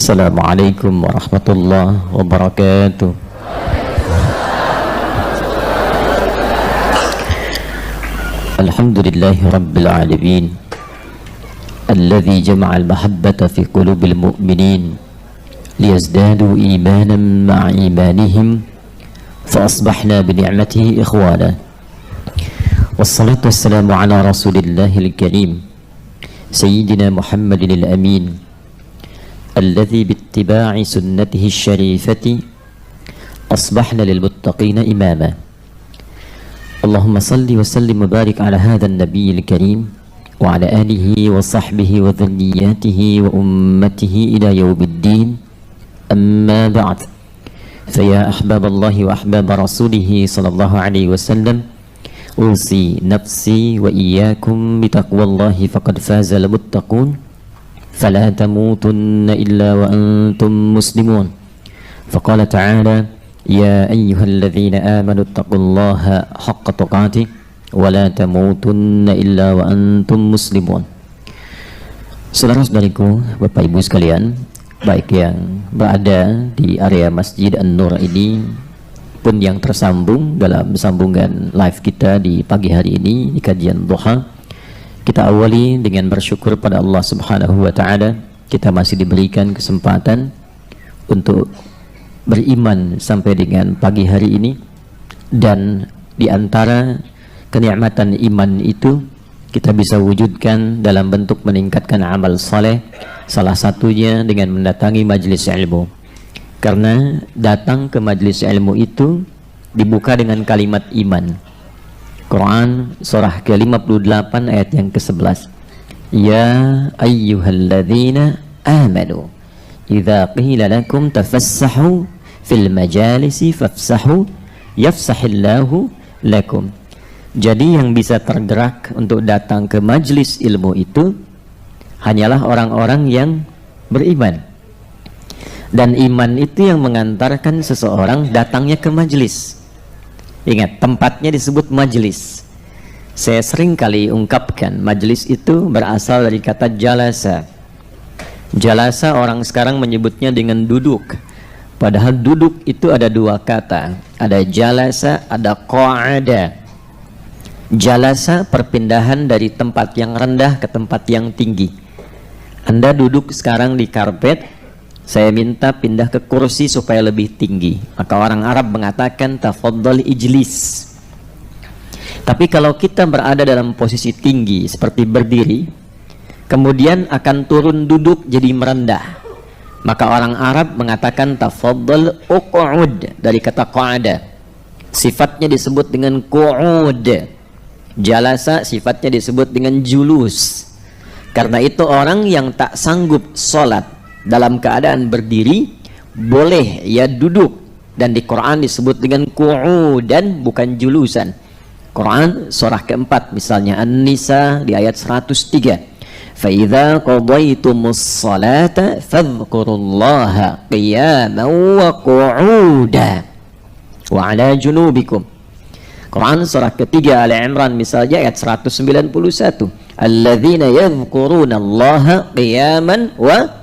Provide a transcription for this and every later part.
Assalamualaikum warahmatullahi wabarakatuh. Alhamdulillahi rabbil alamin, alladhi jama'al mahabbata fi qulubil mu'minin liyazdadu imanan ma'a imanihim fa asbahna bi ni'matihi ikhwana. Wassalatu wassalamu ala rasulillahil karim sayyidina Muhammadin al-amin alladhi bittiba'i sunnatihi syarifati asbahna lil muttaqina imama. Allahumma salli wa sallim wa barik ala hadha an-nabiyil karim wa ala alihi wa sahbihi wa dhurriyyatihi wa ummatihi ila yaumiddin. Amma ba'd. Faya ahbaballahi wa ahbab rasulih sallallahu alaihi wasallam, usi nafsi wa iyyakum bitaqwallahi faqad fazal muttaqun. Fala tamutunna illa wa antum muslimun. Faqala ta'ala: ya ayyuhalladzina amanu taqullaha haqqa tuqatih wa la tamutunna illa wa antum muslimun. Saudara-saudariku, Bapak Ibu sekalian, baik yang berada di area Masjid An-Nur ini pun yang tersambung dalam sambungan live kita di pagi hari ini di kajian duha, kita awali dengan bersyukur pada Allah Subhanahu wa Ta'ala. Kita masih diberikan kesempatan untuk beriman sampai dengan pagi hari ini, dan di antara kenikmatan iman itu kita bisa wujudkan dalam bentuk meningkatkan amal saleh, salah satunya dengan mendatangi majelis ilmu. Karena datang ke majelis ilmu itu dibuka dengan kalimat iman. Quran surah ke-58 ayat yang ke-11. Ya ayyuhalladzina amanu idza qila lakum tafassahu fil majalisi fafsahu yafsahillahu lakum. Jadi yang bisa tergerak untuk datang ke majlis ilmu itu hanyalah orang-orang yang beriman. Dan iman itu yang mengantarkan seseorang datangnya ke majlis. Ingat, tempatnya disebut majlis. Saya sering kali ungkapkan, majlis itu berasal dari kata jalasa. Jalasa orang sekarang menyebutnya dengan duduk. Padahal duduk itu ada dua kata. Ada jalasa, ada qa'ada. Jalasa perpindahan dari tempat yang rendah ke tempat yang tinggi. Anda duduk sekarang di karpet, saya minta pindah ke kursi supaya lebih tinggi. Maka orang Arab mengatakan tafaddal ijlis. Tapi kalau kita berada dalam posisi tinggi seperti berdiri, kemudian akan turun duduk jadi merendah, maka orang Arab mengatakan tafaddal uq'ud, dari kata qa'ada. Sifatnya disebut dengan qu'ud. Jalasa sifatnya disebut dengan julus. Karena itu orang yang tak sanggup sholat dalam keadaan berdiri boleh ya duduk, dan di Quran disebut dengan qu'udan bukan julusan. Quran surah keempat misalnya An-Nisa di ayat 103. Fa idza qadaytumus salata fadhkurullaha qiyaman wa qu'udan wa 'ala junubikum. Quran surah ketiga Ali Imran misalnya ayat 191. Alladzina yadhkurunallaha qiyaman wa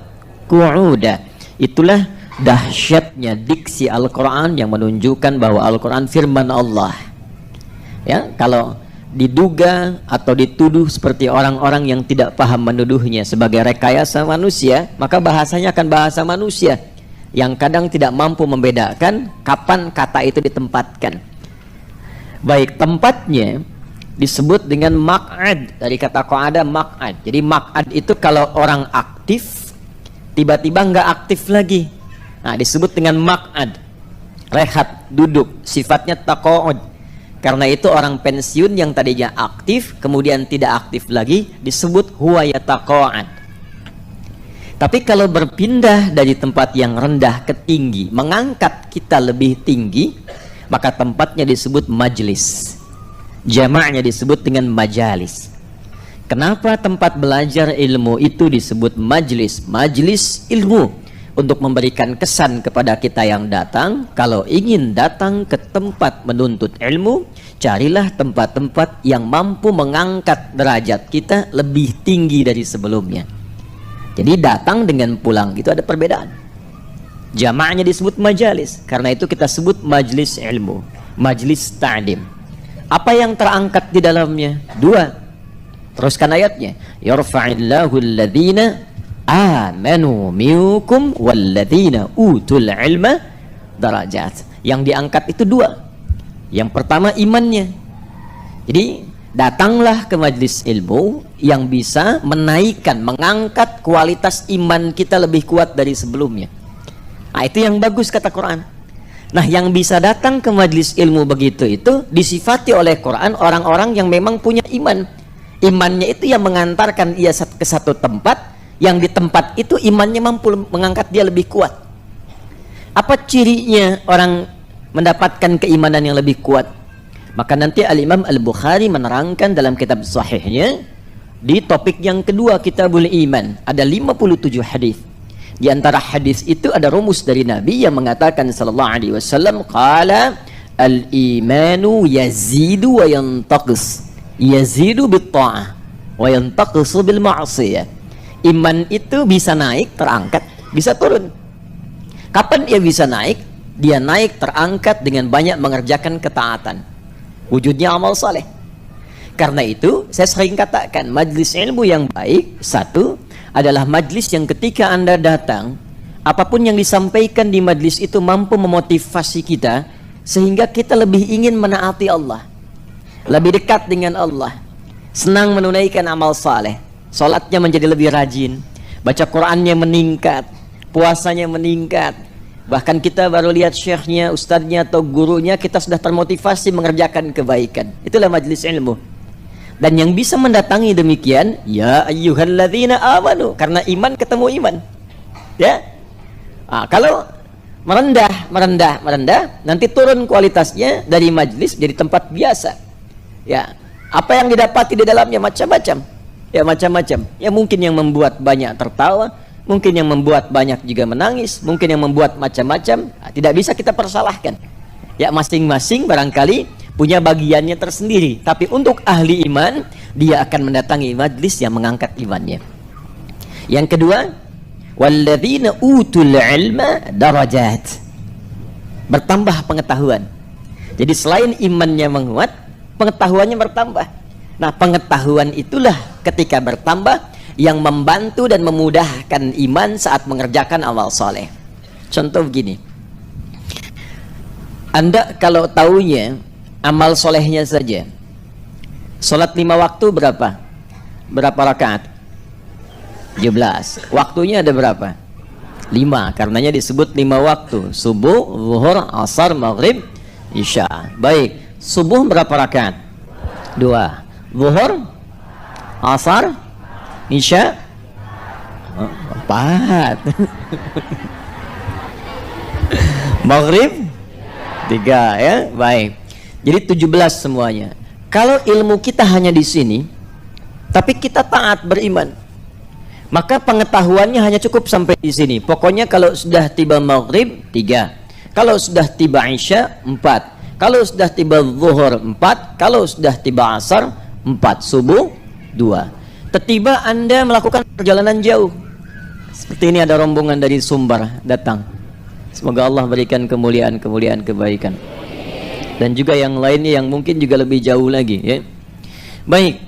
qu'uda. Itulah dahsyatnya diksi Al-Quran yang menunjukkan bahwa Al-Quran firman Allah. Ya, kalau diduga atau dituduh seperti orang-orang yang tidak paham menuduhnya sebagai rekayasa manusia, maka bahasanya akan bahasa manusia yang kadang tidak mampu membedakan kapan kata itu ditempatkan. Baik, tempatnya disebut dengan maq'ad, dari kata qa'ada maq'ad. Jadi maq'ad itu kalau orang aktif tiba-tiba nggak aktif lagi, nah disebut dengan maq'ad, rehat, duduk, sifatnya taqa'ud. Karena itu orang pensiun yang tadinya aktif kemudian tidak aktif lagi disebut huwa yataqa'ad. Tapi kalau berpindah dari tempat yang rendah ke tinggi, mengangkat kita lebih tinggi, maka tempatnya disebut majlis. Jamaknya disebut dengan majalis. Kenapa tempat belajar ilmu itu disebut majlis? Majlis ilmu, untuk memberikan kesan kepada kita yang datang, kalau ingin datang ke tempat menuntut ilmu, carilah tempat-tempat yang mampu mengangkat derajat kita lebih tinggi dari sebelumnya. Jadi datang dengan pulang itu ada perbedaan. Jamaahnya disebut majalis, karena itu kita sebut majlis ilmu, majlis ta'lim. Apa yang terangkat di dalamnya? Dua. Teruskan ayatnya. Yarfa'illahu alladhina amanu minkum walladhina utul ilma darajat. Yang diangkat itu dua. Yang pertama imannya. Jadi datanglah ke majlis ilmu yang bisa menaikkan, mengangkat kualitas iman kita lebih kuat dari sebelumnya. Nah, itu yang bagus kata Quran. Nah, yang bisa datang ke majlis ilmu begitu itu disifati oleh Quran orang-orang yang memang punya iman. Imannya itu yang mengantarkan ia ke satu tempat, yang di tempat itu imannya mampu mengangkat dia lebih kuat. Apa cirinya orang mendapatkan keimanan yang lebih kuat? Maka nanti Al-Imam Al-Bukhari menerangkan dalam kitab sahihnya di topik yang kedua Kitabul Iman ada 57 hadis. Di antara hadis itu ada rumus dari Nabi yang mengatakan sallallahu alaihi wasallam qala al-imanu yazidu wa yantaqis. Yazidu bit-ta'ah wa yantaqisu bil ma'siyah. Iman itu bisa naik, terangkat, bisa turun. Kapan dia bisa naik? Dia naik terangkat dengan banyak mengerjakan ketaatan. Wujudnya amal saleh. Karena itu saya sering katakan majlis ilmu yang baik satu adalah majlis yang ketika Anda datang, apapun yang disampaikan di majlis itu mampu memotivasi kita sehingga kita lebih ingin menaati Allah, lebih dekat dengan Allah, senang menunaikan amal saleh, salatnya menjadi lebih rajin, baca Qur'annya meningkat, puasanya meningkat. Bahkan kita baru lihat syekhnya, ustadznya atau gurunya, kita sudah termotivasi mengerjakan kebaikan. Itulah majlis ilmu. Dan yang bisa mendatangi demikian, ya ayyuhalladzina amanu, karena iman ketemu iman. Ya. Kalau merendah, nanti turun kualitasnya dari majlis jadi tempat biasa. Ya. Apa yang didapati di dalamnya macam-macam. Ya, macam-macam. Ya, mungkin yang membuat banyak tertawa, mungkin yang membuat banyak juga menangis, mungkin yang membuat macam-macam. Tidak bisa kita persalahkan. Ya, masing-masing barangkali punya bagiannya tersendiri. Tapi untuk ahli iman, dia akan mendatangi majlis yang mengangkat imannya. Yang kedua, walladzina utul ilma darajat. Bertambah pengetahuan. Jadi selain imannya menguat, pengetahuannya bertambah. Nah, pengetahuan itulah ketika bertambah yang membantu dan memudahkan iman saat mengerjakan amal soleh. Contoh begini, Anda kalau tahunya amal solehnya saja, sholat 5 waktu berapa rakaat? 17. Waktunya ada berapa? 5, karenanya disebut 5 waktu, subuh, zuhur, asar, maghrib, isya. Baik, subuh berapa rakaat? 2. Zuhur, asar, isya, 4. Maghrib 3, ya. Baik. Jadi 17 semuanya. Kalau ilmu kita hanya di sini, tapi kita taat beriman, maka pengetahuannya hanya cukup sampai di sini. Pokoknya kalau sudah tiba maghrib 3, kalau sudah tiba isya 4, kalau sudah tiba zuhur 4, kalau sudah tiba asar 4, subuh 2. Tiba Anda melakukan perjalanan jauh. Seperti ini ada rombongan dari Sumbar datang. Semoga Allah berikan kemuliaan kebaikan. Dan juga yang lainnya yang mungkin juga lebih jauh lagi, ya. Baik.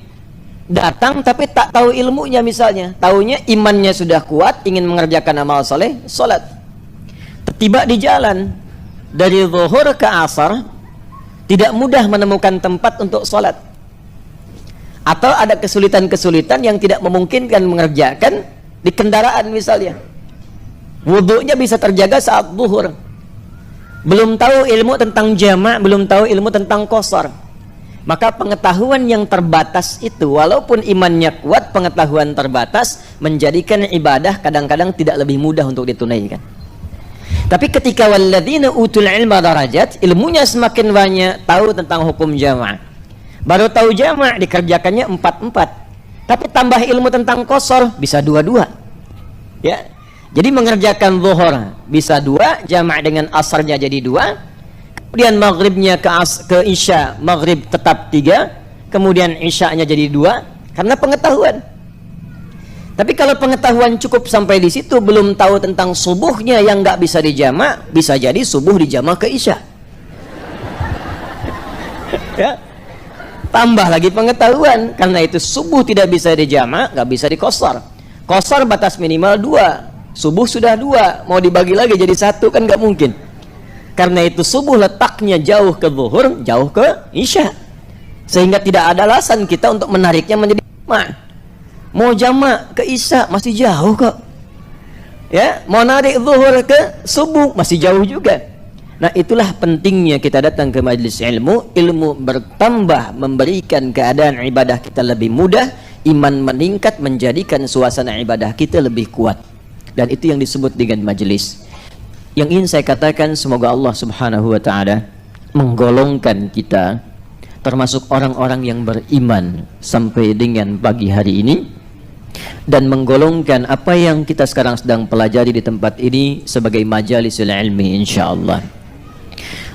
Datang tapi tak tahu ilmunya misalnya. Taunya imannya sudah kuat, ingin mengerjakan amal soleh, salat. Tiba di jalan dari zuhur ke asar, tidak mudah menemukan tempat untuk salat. Atau ada kesulitan-kesulitan yang tidak memungkinkan mengerjakan di kendaraan misalnya. Wudunya bisa terjaga saat zuhur. Belum tahu ilmu tentang jamak, belum tahu ilmu tentang qasar. Maka pengetahuan yang terbatas itu, walaupun imannya kuat, pengetahuan terbatas menjadikan ibadah kadang-kadang tidak lebih mudah untuk ditunaikan. Tapi ketika walladzina utul ilma darajat, ilmunya semakin banyak, tahu tentang hukum jamak. Baru tahu jamak dikerjakannya 4-4. Tapi tambah ilmu tentang qasar bisa 2-2. Ya. Jadi mengerjakan zuhur bisa 2, jamak dengan asarnya jadi 2. Kemudian maghribnya ke isya, maghrib tetap 3. Kemudian isyanya jadi 2 karena pengetahuan. Tapi kalau pengetahuan cukup sampai di situ, belum tahu tentang subuhnya yang nggak bisa dijamak, bisa jadi subuh dijamak ke isya. Ya, tambah lagi pengetahuan, karena itu subuh tidak bisa dijamak, nggak bisa dikosor. Kosor batas minimal 2, subuh sudah 2, mau dibagi lagi jadi 1 kan nggak mungkin. Karena itu subuh letaknya jauh ke zuhur, jauh ke isya, sehingga tidak ada alasan kita untuk menariknya menjadi jamak. Mau jamak ke isya masih jauh kok, ya, mau narik zuhur ke subuh masih jauh juga. Nah, itulah pentingnya kita datang ke majelis ilmu. Ilmu bertambah, memberikan keadaan ibadah kita lebih mudah, iman meningkat, menjadikan suasana ibadah kita lebih kuat. Dan itu yang disebut dengan majelis. Yang ingin saya katakan, semoga Allah subhanahu wa ta'ala menggolongkan kita termasuk orang-orang yang beriman sampai dengan pagi hari ini, dan menggolongkan apa yang kita sekarang sedang pelajari di tempat ini sebagai majalisul ilmi insyaallah.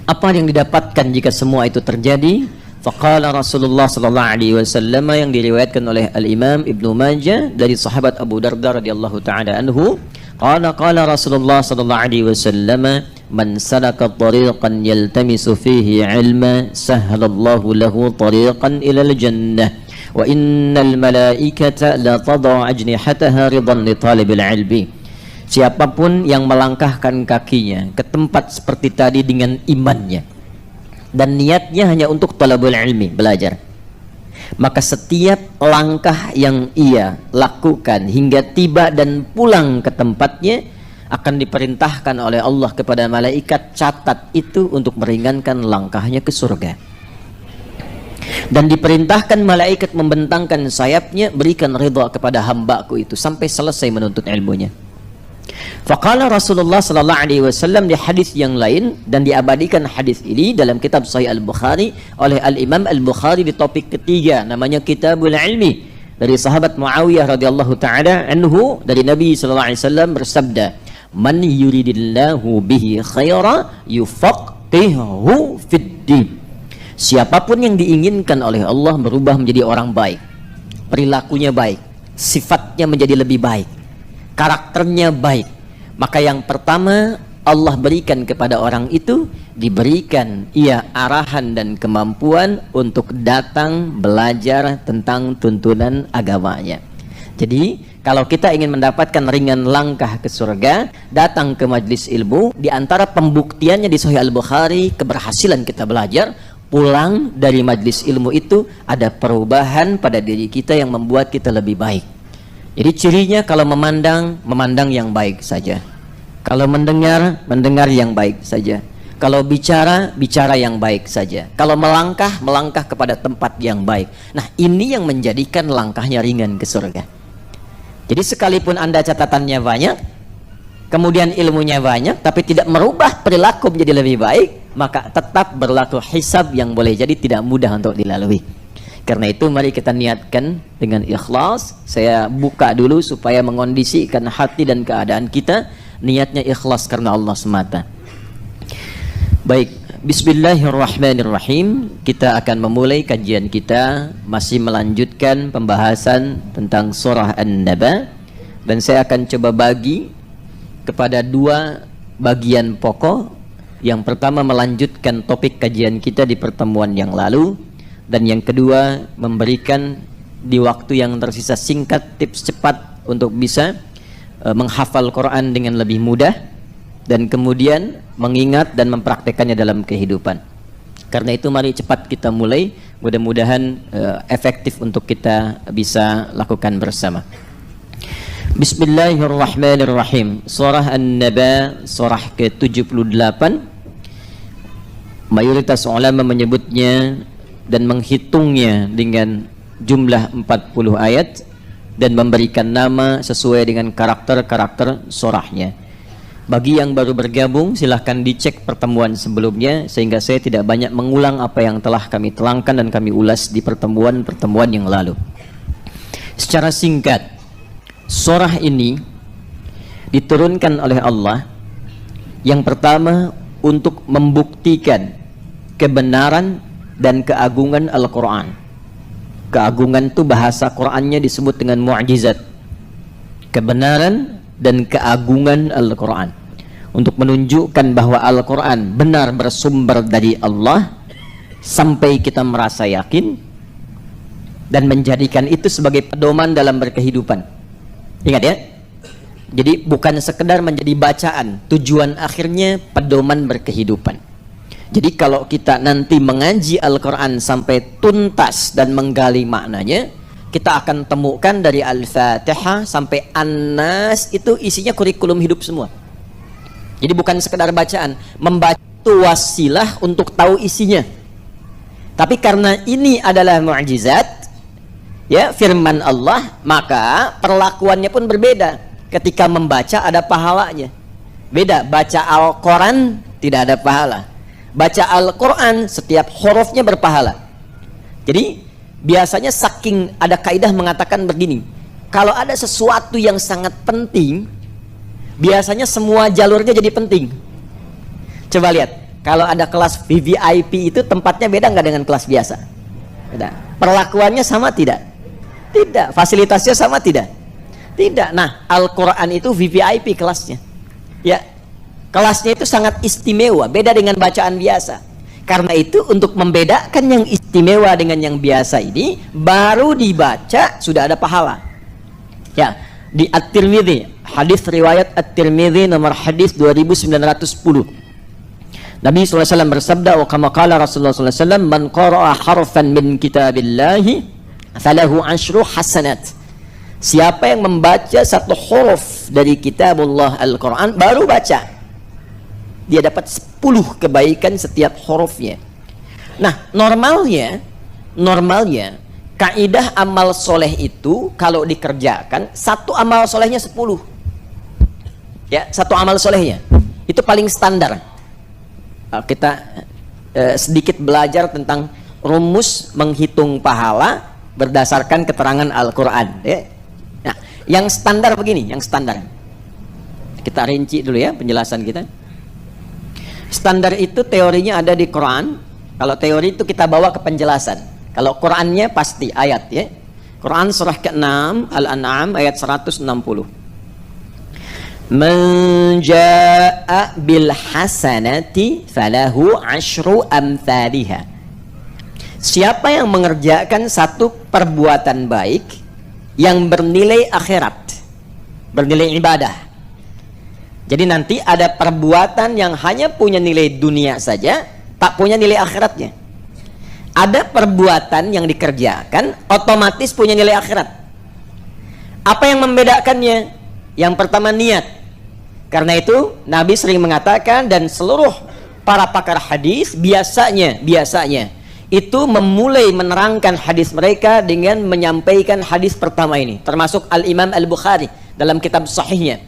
Apa yang didapatkan jika semua itu terjadi? Faqala Rasulullah sallallahu alaihi wasallam, yang diriwayatkan oleh Al-Imam Ibnu Majah dari sahabat Abu Darda radhiyallahu taala anhu, qala Rasulullah sallallahu alaihi wasallam, man salaka tariqan yaltamisu fihi ilma sahhalallahu lahu tariqan ilal jannah wa innal malaikata la tadau ajnihataha ridan li talibil ilmi. Siapapun yang melangkahkan kakinya ke tempat seperti tadi dengan imannya dan niatnya hanya untuk talabul ilmi, belajar, maka setiap langkah yang ia lakukan hingga tiba dan pulang ke tempatnya akan diperintahkan oleh Allah kepada malaikat, catat itu untuk meringankan langkahnya ke surga. Dan diperintahkan malaikat membentangkan sayapnya, berikan ridha kepada hambaku itu sampai selesai menuntut ilmunya. Faqala Rasulullah sallallahu alaihi wasallam di hadis yang lain, dan diabadikan hadis ini dalam kitab Sahih Al-Bukhari oleh Al-Imam Al-Bukhari di topik ketiga, namanya Kitabul Ilmi, dari sahabat Muawiyah radhiyallahu taala anhu, dari Nabi sallallahu alaihi wasallam bersabda, man yuridillahu bihi khaira yufaqihuhu fid din. Siapapun yang diinginkan oleh Allah berubah menjadi orang baik, perilakunya baik, sifatnya menjadi lebih baik, karakternya baik, maka yang pertama Allah berikan kepada orang itu, diberikan ia arahan dan kemampuan untuk datang belajar tentang tuntunan agamanya. Jadi kalau kita ingin mendapatkan ringan langkah ke surga, datang ke majlis ilmu. Di antara pembuktiannya di Sahih Al-Bukhari, keberhasilan kita belajar, pulang dari majlis ilmu itu ada perubahan pada diri kita yang membuat kita lebih baik. Jadi cirinya kalau memandang yang baik saja, kalau mendengar yang baik saja, kalau bicara yang baik saja, kalau melangkah kepada tempat yang baik. Nah, ini yang menjadikan langkahnya ringan ke surga. Jadi sekalipun Anda catatannya banyak, kemudian ilmunya banyak, tapi tidak merubah perilaku menjadi lebih baik, maka tetap berlaku hisab yang boleh jadi tidak mudah untuk dilalui. Karena itu mari kita niatkan dengan ikhlas. Saya buka dulu supaya mengondisikan hati dan keadaan kita, niatnya ikhlas karena Allah semata. Baik, bismillahirrahmanirrahim. Kita akan memulai kajian kita, masih melanjutkan pembahasan tentang surah An-Naba, dan saya akan coba bagi kepada dua bagian pokok. Yang pertama melanjutkan topik kajian kita di pertemuan yang lalu, dan yang kedua memberikan di waktu yang tersisa singkat tips cepat untuk bisa menghafal Quran dengan lebih mudah, dan kemudian mengingat dan mempraktekannya dalam kehidupan. Karena itu mari cepat kita mulai, mudah-mudahan efektif untuk kita bisa lakukan bersama. Bismillahirrahmanirrahim. Surah An-Naba, surah ke-78. Mayoritas ulama menyebutnya dan menghitungnya dengan jumlah 40 ayat dan memberikan nama sesuai dengan karakter-karakter surahnya. Bagi yang baru bergabung, silahkan dicek pertemuan sebelumnya, sehingga saya tidak banyak mengulang apa yang telah kami telangkan dan kami ulas di pertemuan-pertemuan yang lalu. Secara singkat, surah ini diturunkan oleh Allah yang pertama untuk membuktikan kebenaran dan keagungan Al-Quran. Keagungan itu bahasa Qurannya disebut dengan mu'jizat. kebenaran dan keagungan Al-Quran, untuk menunjukkan bahwa Al-Quran benar bersumber dari Allah sampai kita merasa yakin, dan menjadikan itu sebagai pedoman dalam berkehidupan. Ingat ya, jadi bukan sekedar menjadi bacaan, tujuan akhirnya pedoman berkehidupan. Jadi kalau kita nanti mengaji Al-Quran sampai tuntas dan menggali maknanya, kita akan temukan dari Al-Fatihah sampai An-Nas itu isinya kurikulum hidup semua. Jadi bukan sekedar bacaan, membaca itu wasilah untuk tahu isinya. Tapi karena ini adalah mukjizat, ya, firman Allah, maka perlakuannya pun berbeda. Ketika membaca ada pahalanya. Beda, baca Al-Quran tidak ada pahala. Baca Al-Quran setiap hurufnya berpahala. Jadi biasanya saking ada kaidah mengatakan begini, kalau ada sesuatu yang sangat penting, biasanya semua jalurnya jadi penting. Coba lihat, kalau ada kelas VVIP itu tempatnya beda nggak dengan kelas biasa? Beda. Perlakuannya sama tidak? Tidak. Fasilitasnya sama tidak? Tidak. Nah, Al-Quran itu VVIP kelasnya. Ya, kelasnya itu sangat istimewa, beda dengan bacaan biasa. Karena itu untuk membedakan yang istimewa dengan yang biasa ini, baru dibaca sudah ada pahala. Ya, di At-Tirmidzi, hadis riwayat At-Tirmidzi nomor hadis 2910. Nabi SAW bersabda, wa kama qala Rasulullah SAW, man qara'a harfan min kitabillahi falahu 10 hasanat. Siapa yang membaca satu huruf dari kitabullah Al-Quran, baru baca, dia dapat 10 kebaikan setiap hurufnya. Nah, normalnya kaidah amal soleh itu kalau dikerjakan, satu amal solehnya 10. Ya, satu amal solehnya itu paling standar. Kita sedikit belajar tentang rumus menghitung pahala berdasarkan keterangan Al-Quran, ya. Nah, yang standar begini, yang standar kita rinci dulu ya penjelasan kita. Standar itu teorinya ada di Quran. Kalau teori itu kita bawa ke penjelasan. Kalau Qurannya pasti ayat, ya. Quran surah ke-6 Al-An'am ayat 160. Man jaa'a bil hasanati falahu 10 amsalihha. Siapa yang mengerjakan satu perbuatan baik yang bernilai akhirat, bernilai ibadah. Jadi nanti ada perbuatan yang hanya punya nilai dunia saja, tak punya nilai akhiratnya. Ada perbuatan yang dikerjakan otomatis punya nilai akhirat. Apa yang membedakannya? Yang pertama, niat. Karena itu Nabi sering mengatakan, dan seluruh para pakar hadis biasanya itu memulai menerangkan hadis mereka dengan menyampaikan hadis pertama ini, termasuk Al-Imam Al-Bukhari dalam kitab sahihnya.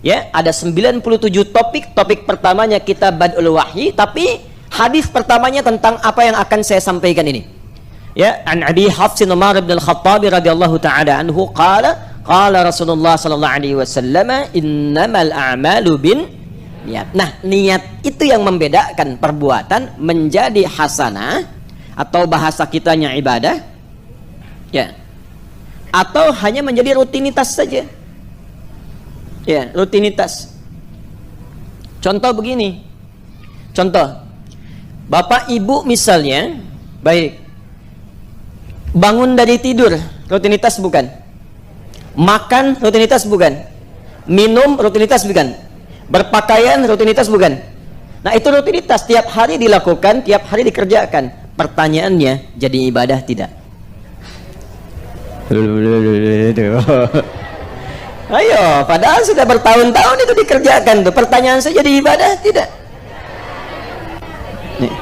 Ya, ada 97 topik pertamanya kitab Bad'ul Wahyi, tapi hadis pertamanya tentang apa yang akan saya sampaikan ini. Ya, an Abi Hafsin Umar bin Al-Khattab radhiyallahu taala anhu qala Rasulullah sallallahu alaihi wasallam, innamal a'malu bin niat. Nah, niat itu yang membedakan perbuatan menjadi hasanah atau bahasa kitanya ibadah, ya, atau hanya menjadi rutinitas saja. Ya, rutinitas. Contoh begini. Contoh. Bapak ibu misalnya, baik, bangun dari tidur, rutinitas bukan? Makan, rutinitas bukan? Minum, rutinitas bukan? Berpakaian, rutinitas bukan? Nah, itu rutinitas, tiap hari dilakukan, tiap hari dikerjakan. Pertanyaannya, jadi ibadah tidak? Ayo, padahal sudah bertahun-tahun itu dikerjakan tuh. Pertanyaan saya, jadi ibadah tidak? Nih.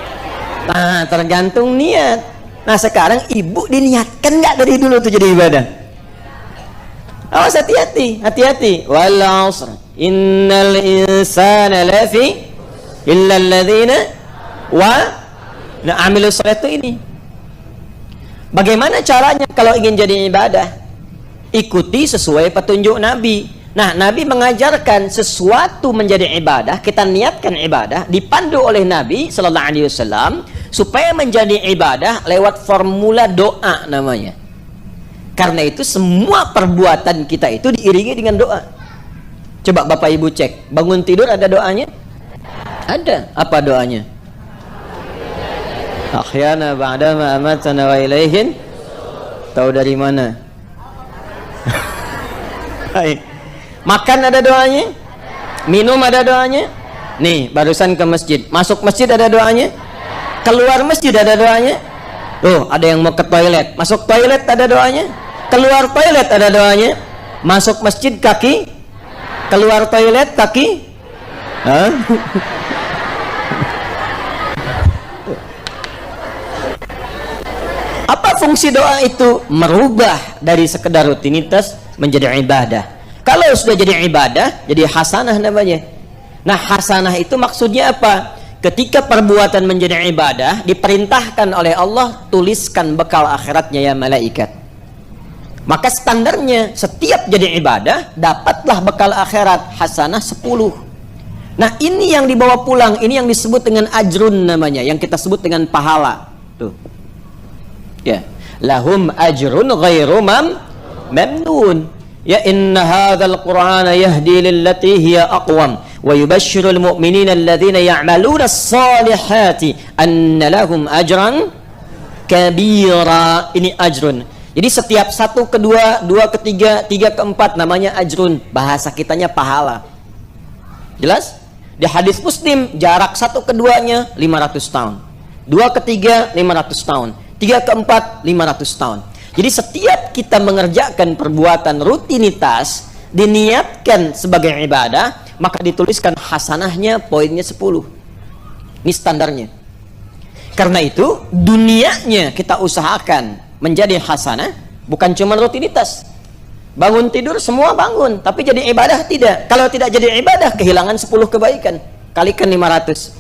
Nah, tergantung niat. Nah, sekarang ibu diniatkan nggak dari dulu tuh jadi ibadah? Awas, hati-hati. Wal 'asr innal insana lafi illa alladzina wa amilus shalah. Itu ini. Bagaimana caranya kalau ingin jadi ibadah? Ikuti sesuai petunjuk Nabi. Nah, Nabi mengajarkan sesuatu menjadi ibadah, kita niatkan ibadah, dipandu oleh Nabi sallallahu alaihi wasallam supaya menjadi ibadah lewat formula doa namanya. Karena itu semua perbuatan kita itu diiringi dengan doa. Coba Bapak Ibu cek, bangun tidur ada doanya? Ada. Apa doanya? Akhyana ba'dama amatana wa ilaihin. Tahu dari mana? Makan ada doanya? Minum ada doanya? Nih, barusan ke masjid. Masuk masjid ada doanya? Keluar masjid ada doanya? Tuh, ada yang mau ke toilet. Masuk toilet ada doanya? Keluar toilet ada doanya? Masuk masjid kaki? Keluar toilet kaki? Hah? Apa fungsi doa itu? Merubah dari sekedar rutinitas menjadi ibadah. Kalau sudah jadi ibadah, jadi hasanah namanya. Nah, hasanah itu maksudnya apa? Ketika perbuatan menjadi ibadah, diperintahkan oleh Allah, tuliskan bekal akhiratnya ya malaikat. Maka standarnya setiap jadi ibadah, dapatlah bekal akhirat, hasanah 10. Nah, ini yang dibawa pulang, ini yang disebut dengan ajrun namanya, yang kita sebut dengan pahala. Tuh. Ya, lahum ajrun ghairu mamnun. Ya inna hadzal qur'ana yahdi lillati hiya aqwam wa yubashshirul mu'minina alladhina ya'maluna as-salihati anna lahum ajran kabira. Ini ajrun. Jadi setiap 1 ke 2, 2 ke 3, 3 ke 4 namanya ajrun. Bahasa kitanya pahala. Jelas? Di hadis Muslim jarak 1 ke 2-nya 500 tahun. 2 ke 3 500 tahun. 3 ke 4 500 tahun. Jadi setiap kita mengerjakan perbuatan rutinitas diniatkan sebagai ibadah, maka dituliskan hasanahnya poinnya 10. Ini standarnya. Karena itu dunianya kita usahakan menjadi hasanah, bukan cuma rutinitas. Bangun tidur semua bangun, tapi jadi ibadah tidak. Kalau tidak jadi ibadah, kehilangan 10 kebaikan. Kalikan 500.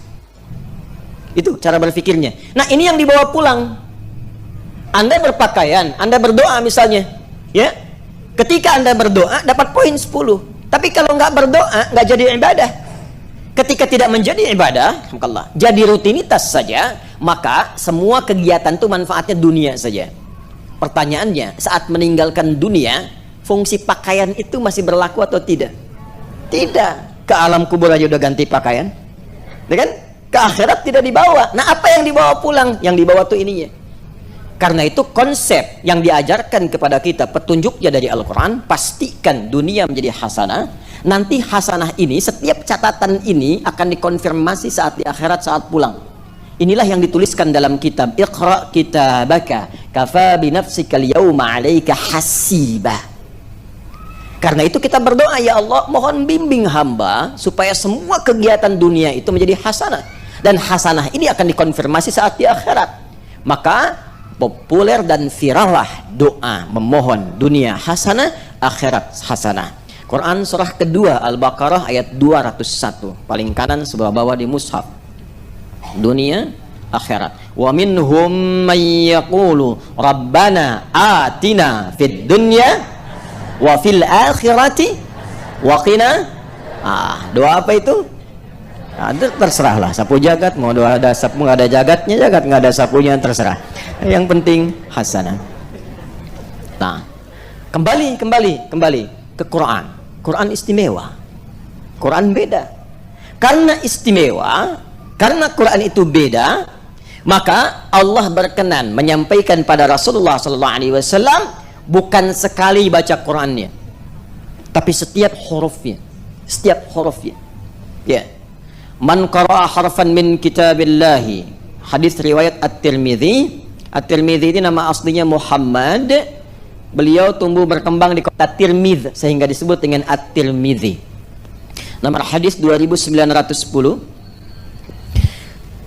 Itu cara berpikirnya. Nah, ini yang dibawa pulang. Anda berpakaian, Anda berdoa misalnya, ya. Ketika Anda berdoa dapat poin 10. Tapi kalau nggak berdoa nggak jadi ibadah. Ketika tidak menjadi ibadah, jadi rutinitas saja, maka semua kegiatan itu manfaatnya dunia saja. Pertanyaannya, saat meninggalkan dunia, fungsi pakaian itu masih berlaku atau tidak? Tidak. Ke alam kubur aja udah ganti pakaian, ya kan? Ke akhirat tidak dibawa. Nah, apa yang dibawa pulang? Yang dibawa tuh ininya. Karena itu konsep yang diajarkan kepada kita, petunjuknya dari Al-Quran, pastikan dunia menjadi hasanah. Nanti hasanah ini, setiap catatan ini akan dikonfirmasi saat di akhirat, saat pulang. Inilah yang dituliskan dalam kitab Iqra kitabaka kafa binafsika al-yawma 'alaika hasiba. Karena itu kita berdoa, ya Allah, mohon bimbing hamba supaya semua kegiatan dunia itu menjadi hasanah. Dan hasanah ini akan dikonfirmasi saat di akhirat. Maka populer dan virallah doa memohon dunia hasanah, akhirat hasanah. Quran surah kedua Al-Baqarah ayat 201, paling kanan sebelah bawah di mushaf. Dunia, akhirat. Wa minhum may yaqulu rabbana atina fid dunya wa fil akhirati wa qina. Doa apa itu? Terserahlah, sapu jagat, mau doa ada sapu nggak ada jagatnya, jagat nggak ada sapunya, terserah. Yang penting hasanah. Nah, kembali ke Quran. Quran istimewa, Quran beda. Karena istimewa, karena Quran itu beda, maka Allah berkenan menyampaikan pada Rasulullah SAW bukan sekali baca Qurannya, tapi setiap hurufnya, ya. Man qara'a harfan min kitabillahi. Hadis riwayat At-Tirmidzi. At-Tirmidzi ini nama aslinya Muhammad. Beliau tumbuh berkembang di kota Tirmidz sehingga disebut dengan At-Tirmidzi. Nomor hadis 2910.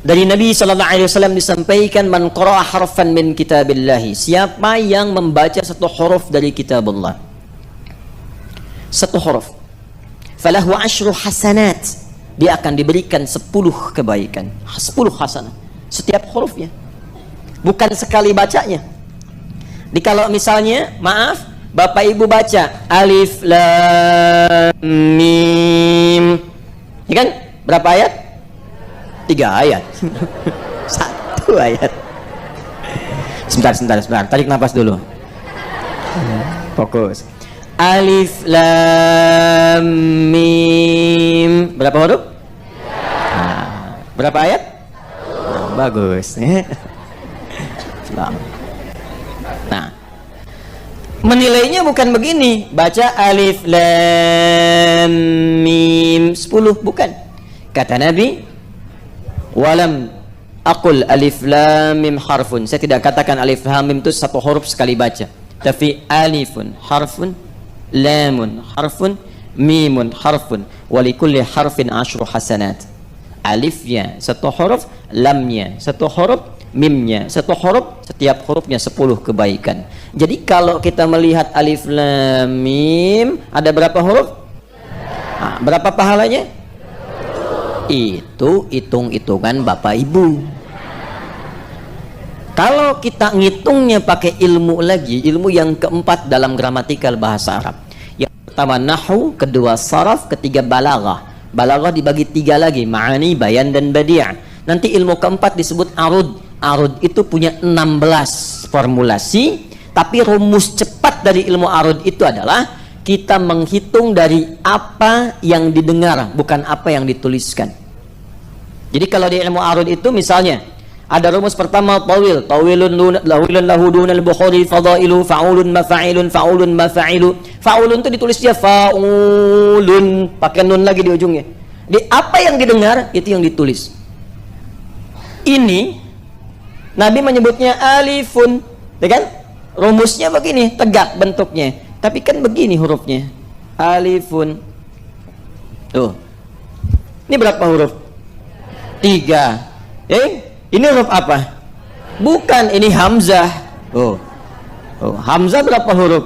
Dari Nabi sallallahu alaihi wasallam disampaikan, man qara'a harfan min kitabillahi. Siapa yang membaca satu huruf dari kitabullah. Satu huruf. Falahu 10 hasanat. Dia akan diberikan 10 kebaikan, 10 hasanah setiap hurufnya, bukan sekali bacanya. Di kalau misalnya, maaf, Bapak Ibu baca alif lam mim, ya kan? Berapa ayat? 3 ayat. 1 ayat. Sebentar, tarik nafas dulu. Fokus. Alif lam mim. Berapa huruf? Nah, berapa ayat? Bagus. Nah, menilainya bukan begini, baca alif lam mim 10, bukan. Kata Nabi, walam aqul alif lam mim harfun. Saya tidak katakan alif lam mim itu satu huruf sekali baca, tapi alifun harfun, lamun harfun, mimun harfun, walikulli harfin 10 hasanat. Alifnya satu huruf, lamnya satu huruf, mimnya satu huruf, setiap hurufnya 10 kebaikan. Jadi kalau kita melihat alif lam mim ada berapa huruf? Nah, berapa pahalanya? Itu hitung-hitungan Bapak Ibu. Kalau kita ngitungnya pakai ilmu lagi, ilmu yang keempat dalam gramatikal bahasa Arab. Yang pertama nahwu, kedua saraf, ketiga balaghah. Balaghah dibagi 3 lagi, ma'ani, bayan, dan badi'. Nanti ilmu keempat disebut arud. Arud itu punya 16 formulasi, tapi rumus cepat dari ilmu arud itu adalah kita menghitung dari apa yang didengar, bukan apa yang dituliskan. Jadi kalau di ilmu arud itu misalnya ada rumus pertama tawil, tawilun lahu dunal bukhari fadailu fa'ulun mafa'ilun fa'ulun mafa'ilu. Fa'ulun itu ditulis dia fa'ulun pakai nun lagi di ujungnya. Di apa yang didengar itu yang ditulis. Ini Nabi menyebutnya alifun, ya kan? Rumusnya begini, tegak bentuknya. Tapi kan begini hurufnya. Alifun. Tuh. Ini berapa huruf? 3. Ini huruf apa? Bukan, ini hamzah. Oh. Hamzah berapa huruf?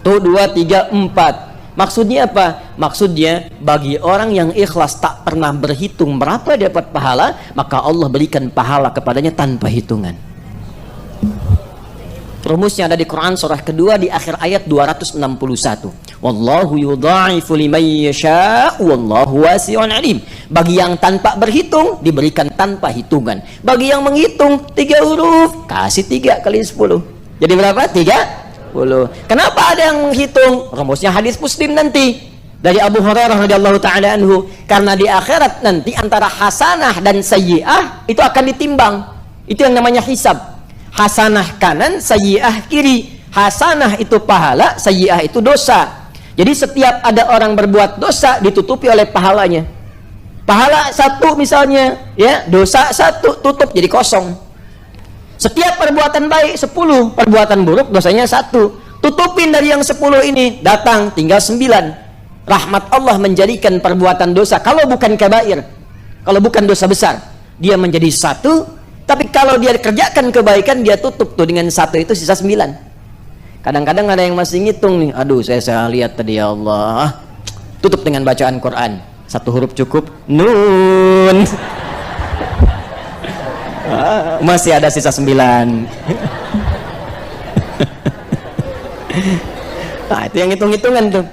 Tuh 2, 3, 4. Maksudnya apa? Maksudnya bagi orang yang ikhlas tak pernah berhitung berapa dapat pahala, maka Allah berikan pahala kepadanya tanpa hitungan. Rumusnya ada di Quran surah kedua di akhir ayat 261. Wallahu yudha'ifu liman yasha' wallahu wasi'un alim. Bagi yang tanpa berhitung diberikan tanpa hitungan. Bagi yang menghitung 3 huruf kasih 3 kali 10. Jadi berapa? 30. Kenapa ada yang menghitung? Rumusnya hadis Muslim nanti dari Abu Hurairah radhiyallahu taala anhu, karena di akhirat nanti antara hasanah dan sayyi'ah itu akan ditimbang. Itu yang namanya hisab. Hasanah kanan, sayyi'ah kiri. Hasanah itu pahala, sayyi'ah itu dosa. Jadi setiap ada orang berbuat dosa ditutupi oleh pahalanya. Pahala 1 misalnya, ya, dosa 1 tutup jadi kosong. Setiap perbuatan baik 10, perbuatan buruk dosanya 1. Tutupin dari yang 10 ini, datang tinggal 9. Rahmat Allah menjadikan perbuatan dosa, kalau bukan kabair, kalau bukan dosa besar, dia menjadi 1. Tapi kalau dia kerjakan kebaikan, dia tutup tuh dengan 1 itu sisa 9. Kadang-kadang ada yang masih ngitung nih, aduh saya lihat tadi ya Allah, tutup dengan bacaan Quran, 1 huruf cukup, nun. Masih ada sisa 9. Nah itu yang hitung-hitungan tuh.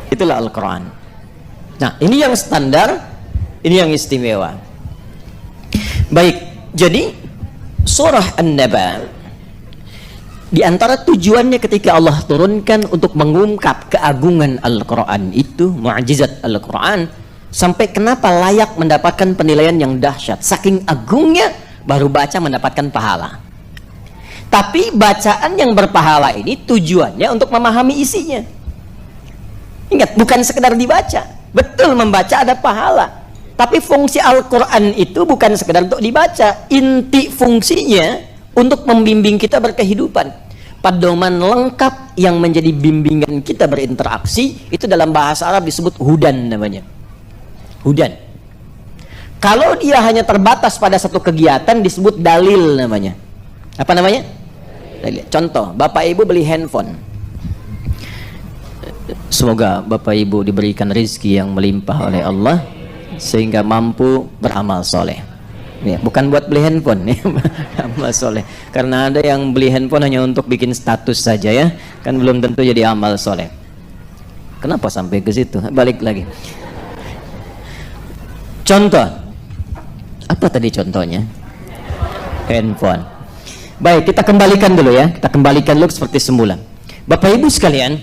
Itulah Al-Quran. Nah ini yang standar, ini yang istimewa. Baik, jadi surah An-Naba di antara tujuannya ketika Allah turunkan untuk mengungkap keagungan Al-Quran itu, mu'jizat Al-Quran, sampai kenapa layak mendapatkan penilaian yang dahsyat, saking agungnya baru baca mendapatkan pahala. Tapi bacaan yang berpahala ini tujuannya untuk memahami isinya. Ingat, bukan sekedar dibaca. Betul membaca ada pahala, tapi fungsi Al-Quran itu bukan sekedar untuk dibaca. Inti fungsinya untuk membimbing kita berkehidupan. Pedoman lengkap yang menjadi bimbingan kita berinteraksi, itu dalam bahasa Arab disebut hudan namanya. Hudan. Kalau dia hanya terbatas pada satu kegiatan disebut dalil namanya. Apa namanya? Dalil. Contoh, Bapak Ibu beli handphone. Semoga Bapak Ibu diberikan rezeki yang melimpah oleh Allah sehingga mampu beramal soleh. Ya, bukan buat beli handphone, ya, amal soleh. Karena ada yang beli handphone hanya untuk bikin status saja, ya, kan belum tentu jadi amal soleh. Kenapa sampai ke situ? Balik lagi. Contoh, apa tadi contohnya? Handphone. Baik, kita kembalikan dulu ya. Kita kembalikan dulu seperti semula. Bapak Ibu sekalian,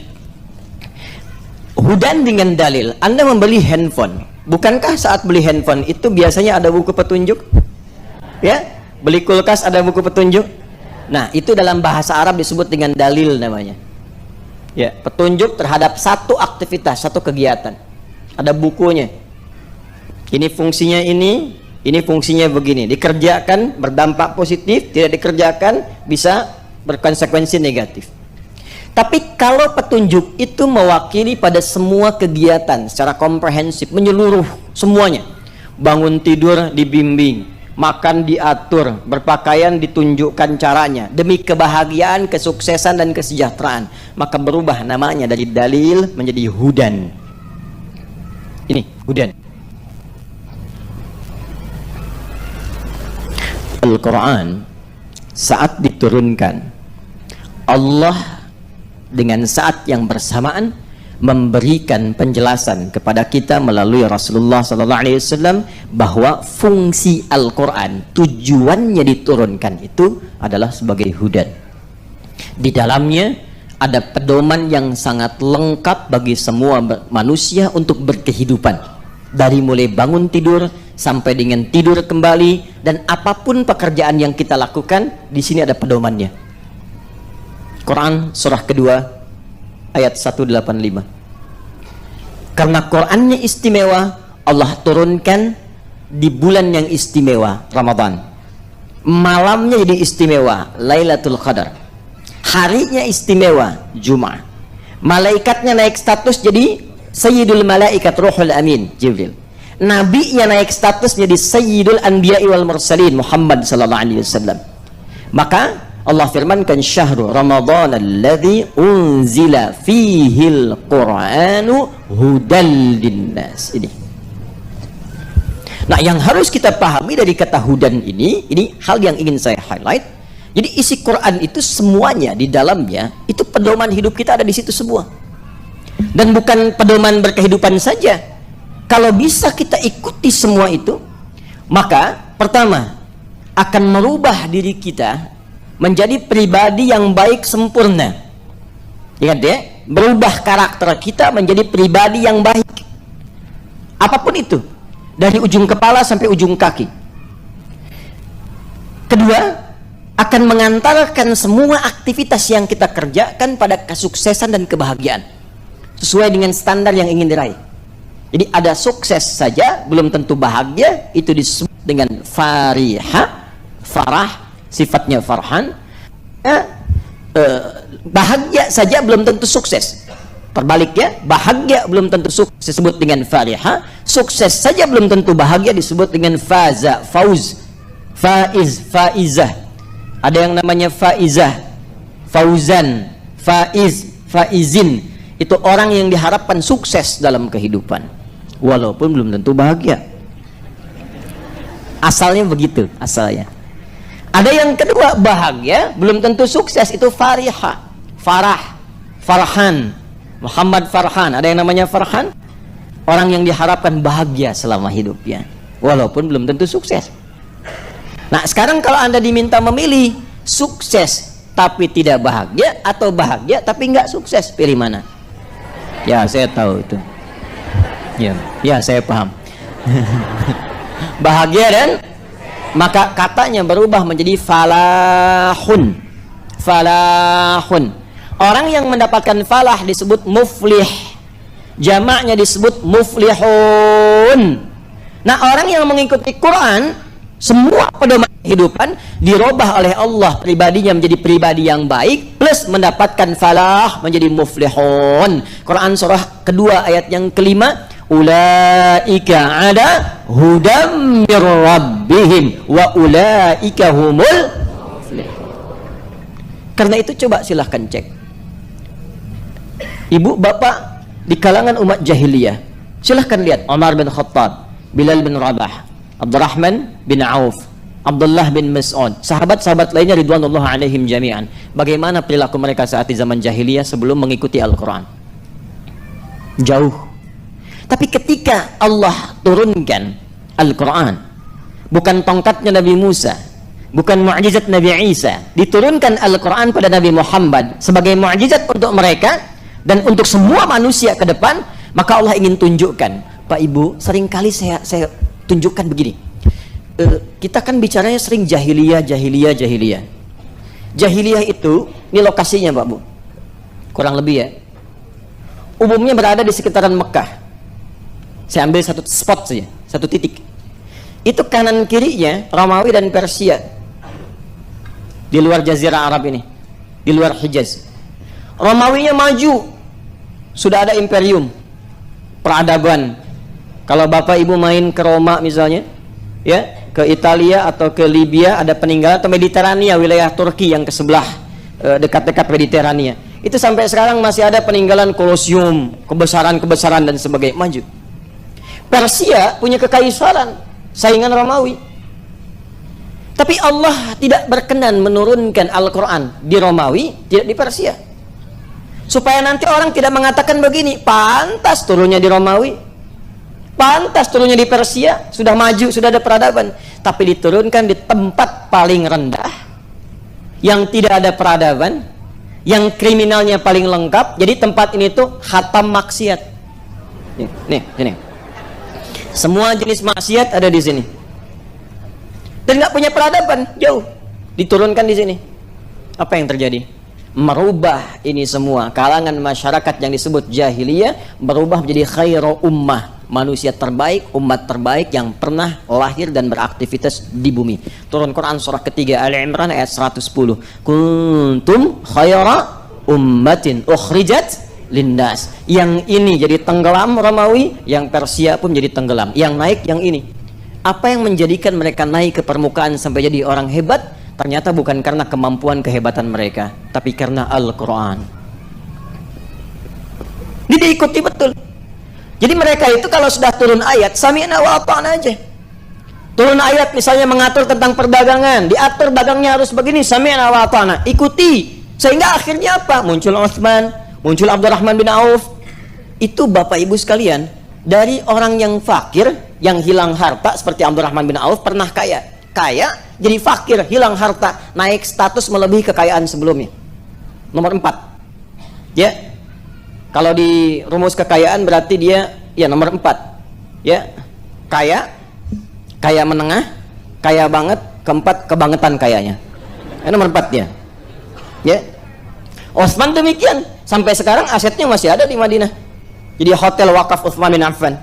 hudan dengan dalil. Anda membeli handphone. Bukankah saat beli handphone itu biasanya ada buku petunjuk? Ya, beli kulkas ada buku petunjuk. Nah, itu dalam bahasa Arab disebut dengan dalil namanya. Ya, petunjuk terhadap satu aktivitas, satu kegiatan. Ada bukunya. Ini fungsinya ini fungsinya begini. Dikerjakan berdampak positif, tidak dikerjakan bisa berkonsekuensi negatif. Tapi kalau petunjuk itu mewakili pada semua kegiatan secara komprehensif, menyeluruh semuanya. Bangun tidur dibimbing, makan diatur, berpakaian ditunjukkan caranya demi kebahagiaan, kesuksesan dan kesejahteraan, maka berubah namanya dari dalil menjadi hudan. Ini hudan. Al-Quran saat diturunkan, Allah dengan saat yang bersamaan memberikan penjelasan kepada kita melalui Rasulullah SAW bahwa fungsi Al-Quran, tujuannya diturunkan itu adalah sebagai hudan. Di dalamnya ada pedoman yang sangat lengkap bagi semua manusia untuk berkehidupan, dari mulai bangun tidur sampai dengan tidur kembali, dan apapun pekerjaan yang kita lakukan, di sini ada pedomannya. Quran surah kedua ayat 185. Karena Qurannya istimewa, Allah turunkan di bulan yang istimewa, Ramadan. Malamnya jadi istimewa, Lailatul Qadar. Harinya istimewa, Jumat. Malaikatnya naik status jadi Sayyidul Malaikat Ruhul Amin, Jibril. Nabinya naik status jadi Sayyidul Anbiya'i wal Mursalin, Muhammad sallallahu alaihi wasallam. Maka Allah firmankan, syahrul Ramadan alladzi unzila fihil Qur'anu hudal linnas. Ini. Nah, yang harus kita pahami dari kata hudan ini hal yang ingin saya highlight. Jadi isi Quran itu semuanya di dalamnya itu pedoman hidup kita ada di situ semua. Dan bukan pedoman berkehidupan saja. Kalau bisa kita ikuti semua itu, maka pertama akan merubah diri kita menjadi pribadi yang baik sempurna. Ingat ya, berubah karakter kita menjadi pribadi yang baik. Apapun itu, dari ujung kepala sampai ujung kaki. Kedua, akan mengantarkan semua aktivitas yang kita kerjakan pada kesuksesan dan kebahagiaan sesuai dengan standar yang ingin diraih. Jadi ada sukses saja belum tentu bahagia, itu disebut dengan farah, sifatnya farhan. Bahagia saja belum tentu sukses. Terbaliknya, bahagia belum tentu sukses disebut dengan farihah, sukses saja belum tentu bahagia disebut dengan faizah. Ada yang namanya faizah, fauzan, faizin. Itu orang yang diharapkan sukses dalam kehidupan, walaupun belum tentu bahagia. Asalnya begitu, asalnya. Ada yang kedua, bahagia belum tentu sukses, itu farihah, farhan, Muhammad Farhan. Ada yang namanya Farhan, orang yang diharapkan bahagia selama hidupnya, walaupun belum tentu sukses. Nah, sekarang kalau Anda diminta memilih sukses tapi tidak bahagia, atau bahagia tapi nggak sukses, pilih mana? Ya, saya tahu itu. Ya, saya paham. Bahagia dan maka katanya berubah menjadi falahun. Orang yang mendapatkan falah disebut muflih, jamaknya disebut muflihun. Nah, orang yang mengikuti Quran, semua pedoman kehidupan dirubah oleh Allah, pribadinya menjadi pribadi yang baik, plus mendapatkan falah menjadi muflihun. Quran surah kedua ayat yang kelima, ulaika ada hudam mir rabbihim wa ulaika humul muflihun. Karena itu coba silahkan cek, ibu bapak di kalangan umat jahiliyah, silahkan lihat Umar bin Khattab, Bilal bin Rabah, Abdurrahman bin Auf, Abdullah bin Mas'ud, sahabat-sahabat lainnya ridwanullah alaihim jami'an. Bagaimana perilaku mereka saat di zaman jahiliyah sebelum mengikuti Al-Quran? Jauh. Tapi ketika Allah turunkan Al-Quran, bukan tongkatnya Nabi Musa, bukan mukjizat Nabi Isa. Diturunkan Al-Quran pada Nabi Muhammad sebagai mukjizat untuk mereka dan untuk semua manusia ke depan. Maka Allah ingin tunjukkan, Pak Ibu, seringkali saya tunjukkan begini. Kita kan bicaranya sering jahiliyah. Jahiliyah itu, ini lokasinya Pak Bu, kurang lebih ya, umumnya berada di sekitaran Mekah. Saya ambil satu spot saja, satu titik. Itu kanan kirinya Romawi dan Persia. Di luar Jazirah Arab ini, di luar Hijaz. Romawinya maju, sudah ada imperium, peradaban. Kalau Bapak Ibu main ke Roma misalnya, ya, ke Italia atau ke Libya, ada peninggalan, atau Mediterania, wilayah Turki yang ke sebelah, dekat-dekat Mediterania. Itu sampai sekarang masih ada peninggalan Kolosium, kebesaran-kebesaran dan sebagainya, maju. Persia punya kekaisaran, saingan Romawi. Tapi Allah tidak berkenan menurunkan Al-Quran di Romawi, tidak di Persia. Supaya nanti orang tidak mengatakan begini, pantas turunnya di Romawi, pantas turunnya di Persia, sudah maju, sudah ada peradaban. Tapi diturunkan di tempat paling rendah, yang tidak ada peradaban, yang kriminalnya paling lengkap. Jadi tempat ini tuh khatam maksiat. Nih, sini. Semua jenis maksiat ada di sini. Dan nggak punya peradaban, jauh. Diturunkan di sini. Apa yang terjadi? Merubah ini semua. Kalangan masyarakat yang disebut jahiliyah berubah menjadi khairu ummah, manusia terbaik, umat terbaik yang pernah lahir dan beraktivitas di bumi. Turun Quran surah ketiga Ali Imran ayat 110. Kuntum khaira ummatin ukhrijat lindas. Yang ini jadi tenggelam Romawi, yang Persia pun jadi tenggelam. Yang naik yang ini. Apa yang menjadikan mereka naik ke permukaan sampai jadi orang hebat? Ternyata bukan karena kemampuan kehebatan mereka, tapi karena Al-Quran. Ini diikuti betul. Jadi mereka itu kalau sudah turun ayat sami'na wa ata'na aja. Turun ayat misalnya mengatur tentang perdagangan, diatur dagangnya harus begini, sami'na wa ata'na, ikuti. Sehingga akhirnya apa? Muncul Utsman, muncul Abdurrahman bin Auf. Itu Bapak Ibu sekalian, dari orang yang fakir, yang hilang harta seperti Abdurrahman bin Auf, pernah kaya jadi fakir, hilang harta, naik status melebihi kekayaan sebelumnya. Nomor 4 ya, kalau di rumus kekayaan berarti dia ya nomor 4 ya, kaya menengah, kaya banget, keempat kebangetan kayanya, nomor 4 dia ya. Utsman demikian, sampai sekarang asetnya masih ada di Madinah, jadi hotel wakaf Utsman bin Affan,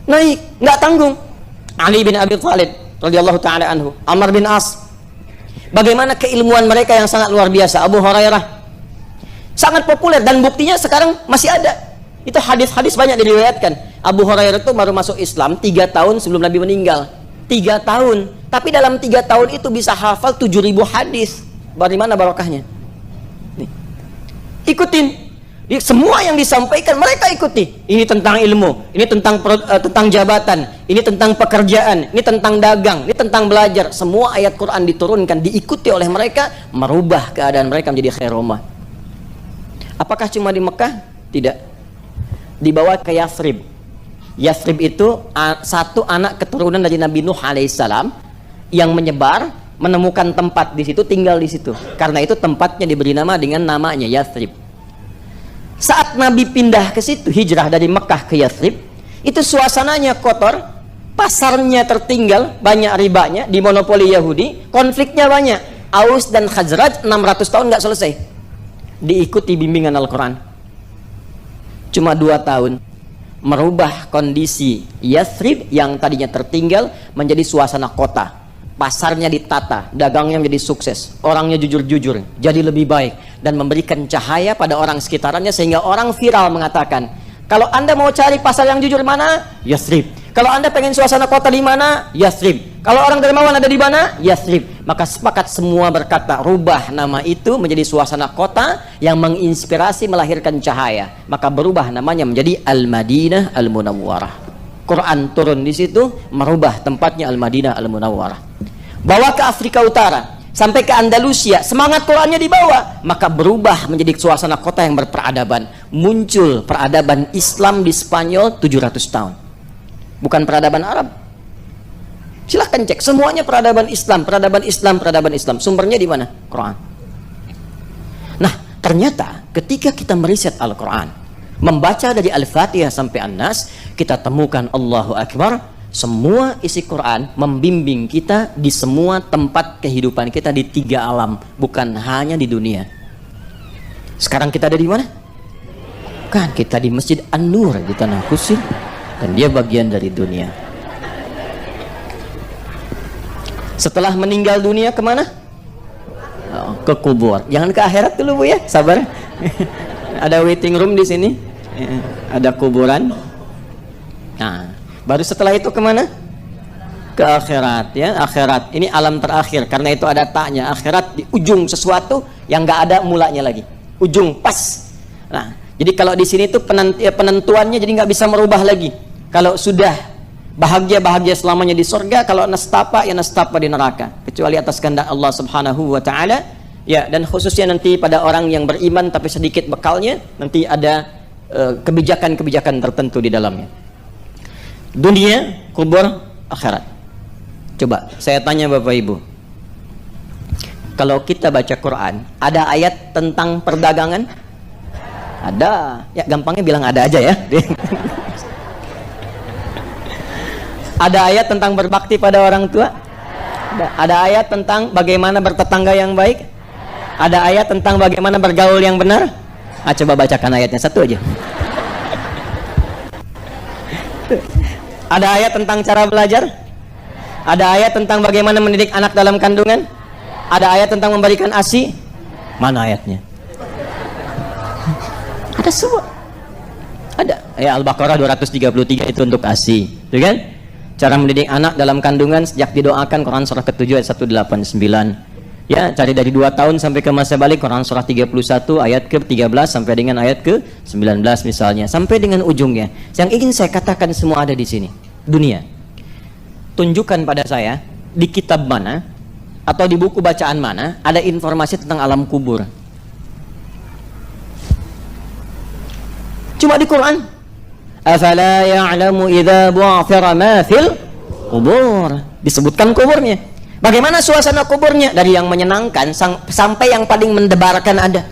naik, nggak tanggung. Ali bin Abi Thalib radhiyallahu ta'ala anhu, Amr bin As, bagaimana keilmuan mereka yang sangat luar biasa. Abu Hurairah sangat populer dan buktinya sekarang masih ada. Itu hadis-hadis banyak diriwayatkan. Abu Hurairah itu baru masuk Islam 3 tahun sebelum Nabi meninggal. 3 tahun, tapi dalam 3 tahun itu bisa hafal 7.000 hadis. Dari mana barokahnya? Nih, ikutin. Semua yang disampaikan mereka ikuti. Ini tentang ilmu, ini tentang jabatan, ini tentang pekerjaan, ini tentang dagang, ini tentang belajar. Semua ayat Quran diturunkan, diikuti oleh mereka, merubah keadaan mereka menjadi khair ummah. Apakah cuma di Mekah? Tidak. Dibawa ke Yathrib. Yathrib itu satu anak keturunan dari Nabi Nuh alaihissalam yang menyebar, menemukan tempat di situ, tinggal di situ. Karena itu tempatnya diberi nama dengan namanya Yathrib. Saat Nabi pindah ke situ, hijrah dari Mekah ke Yathrib, itu suasananya kotor, pasarnya tertinggal, banyak ribanya, dimonopoli Yahudi, konfliknya banyak. Aus dan Khazraj 600 tahun nggak selesai. Diikuti bimbingan Al-Quran. Cuma 2 tahun merubah kondisi Yathrib yang tadinya tertinggal menjadi suasana kota. Pasarnya ditata, dagangnya menjadi sukses, orangnya jujur-jujur, jadi lebih baik, dan memberikan cahaya pada orang sekitarnya sehingga orang viral mengatakan, kalau Anda mau cari pasar yang jujur mana? Yathrib. Kalau Anda pengen suasana kota di mana? Yathrib. Kalau orang dermawan ada di mana? Yathrib. Maka sepakat semua berkata, rubah nama itu menjadi suasana kota yang menginspirasi melahirkan cahaya. Maka berubah namanya menjadi Al-Madinah Al-Munawwarah. Quran turun di situ, merubah tempatnya Al-Madinah Al-Munawwarah. Bawa ke Afrika Utara, sampai ke Andalusia, semangat Qurannya dibawa, maka berubah menjadi suasana kota yang berperadaban. Muncul peradaban Islam di Spanyol 700 tahun. Bukan peradaban Arab. Silahkan cek, semuanya peradaban Islam, peradaban Islam, peradaban Islam. Sumbernya di mana? Quran. Nah, ternyata ketika kita meriset Al-Quran, membaca dari Al-Fatihah sampai An-Nas, kita temukan Allahu Akbar, semua isi Quran membimbing kita di semua tempat kehidupan kita di 3 alam, bukan hanya di dunia. Sekarang kita ada di mana? Kan kita di Masjid An-Nur di Tanah Kusir, dan dia bagian dari dunia. Setelah meninggal dunia kemana? Oh, ke kubur. Jangan ke akhirat dulu, Bu, ya. Sabar. Ada waiting room di sini. Ada kuburan. Nah, baru setelah itu kemana? Ke akhirat, ya. Akhirat ini alam terakhir, karena itu ada taknya. Akhirat di ujung sesuatu yang nggak ada mulanya lagi. Ujung pas. Nah, jadi kalau di sini tuh penentuannya jadi nggak bisa merubah lagi. Kalau sudah bahagia selamanya di surga, kalau nastapa ya nastapa di neraka, kecuali atas kehendak Allah Subhanahu wa taala. Ya, dan khususnya nanti pada orang yang beriman tapi sedikit bekalnya, nanti ada kebijakan-kebijakan tertentu di dalamnya. Dunia, kubur, akhirat. Coba saya tanya Bapak Ibu, kalau kita baca Quran, ada ayat tentang perdagangan? Ada. Ya, gampangnya bilang ada aja ya. Ada ayat tentang berbakti pada orang tua? Ada ayat tentang bagaimana bertetangga yang baik? Ada ayat tentang bagaimana bergaul yang benar? Ah, coba bacakan ayatnya satu aja. Ada ayat tentang cara belajar? Ada ayat tentang bagaimana mendidik anak dalam kandungan? Ada ayat tentang memberikan ASI? Mana ayatnya? Ada semua. Ada. Ya, Al-Baqarah 233 itu untuk ASI, itu kan? Cara mendidik anak dalam kandungan sejak didoakan, Quran surah ke-7 ayat 189. Ya, cari dari 2 tahun sampai ke masa balik, Quran surah 31 ayat ke-13 sampai dengan ayat ke-19 misalnya, sampai dengan ujungnya. Yang ingin saya katakan semua ada di sini. Dunia. Tunjukkan pada saya di kitab mana atau di buku bacaan mana ada informasi tentang alam kubur. Cuma di Quran. Afala ya'lamu idza bu'thira ma fil kubur. Disebutkan kuburnya. Bagaimana suasana kuburnya? Dari yang menyenangkan sampai yang paling mendebarkan ada.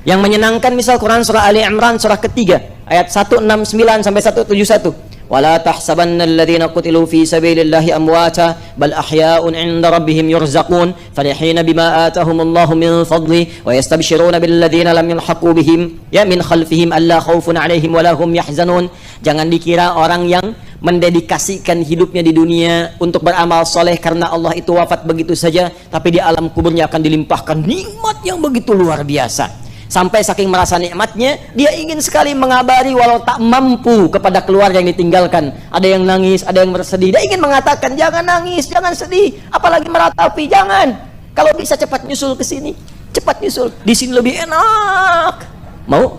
Yang menyenangkan misal Quran surah Ali Imran surah ketiga ayat 169 sampai 171. Wala tahsabanna alladhina qutilu fi sabilillahi amwata bal ahya'un 'inda rabbihim yurzaqun farihina bima atahumullahu min fadli wa yastabshiruna billadhina lam yalhaqu bihim ya min khalfihim alla khaufun 'alaihim wa lahum yahzanun. Jangan dikira orang yang mendedikasikan hidupnya di dunia untuk beramal soleh karena Allah itu wafat begitu saja, tapi di alam kuburnya akan dilimpahkan nikmat yang begitu luar biasa. Sampai saking merasa nikmatnya, dia ingin sekali mengabari walau tak mampu kepada keluarga yang ditinggalkan. Ada yang nangis, ada yang bersedih. Dia ingin mengatakan, jangan nangis, jangan sedih, apalagi meratapi, jangan. Kalau bisa cepat nyusul ke sini, cepat nyusul. Di sini lebih enak. Mau?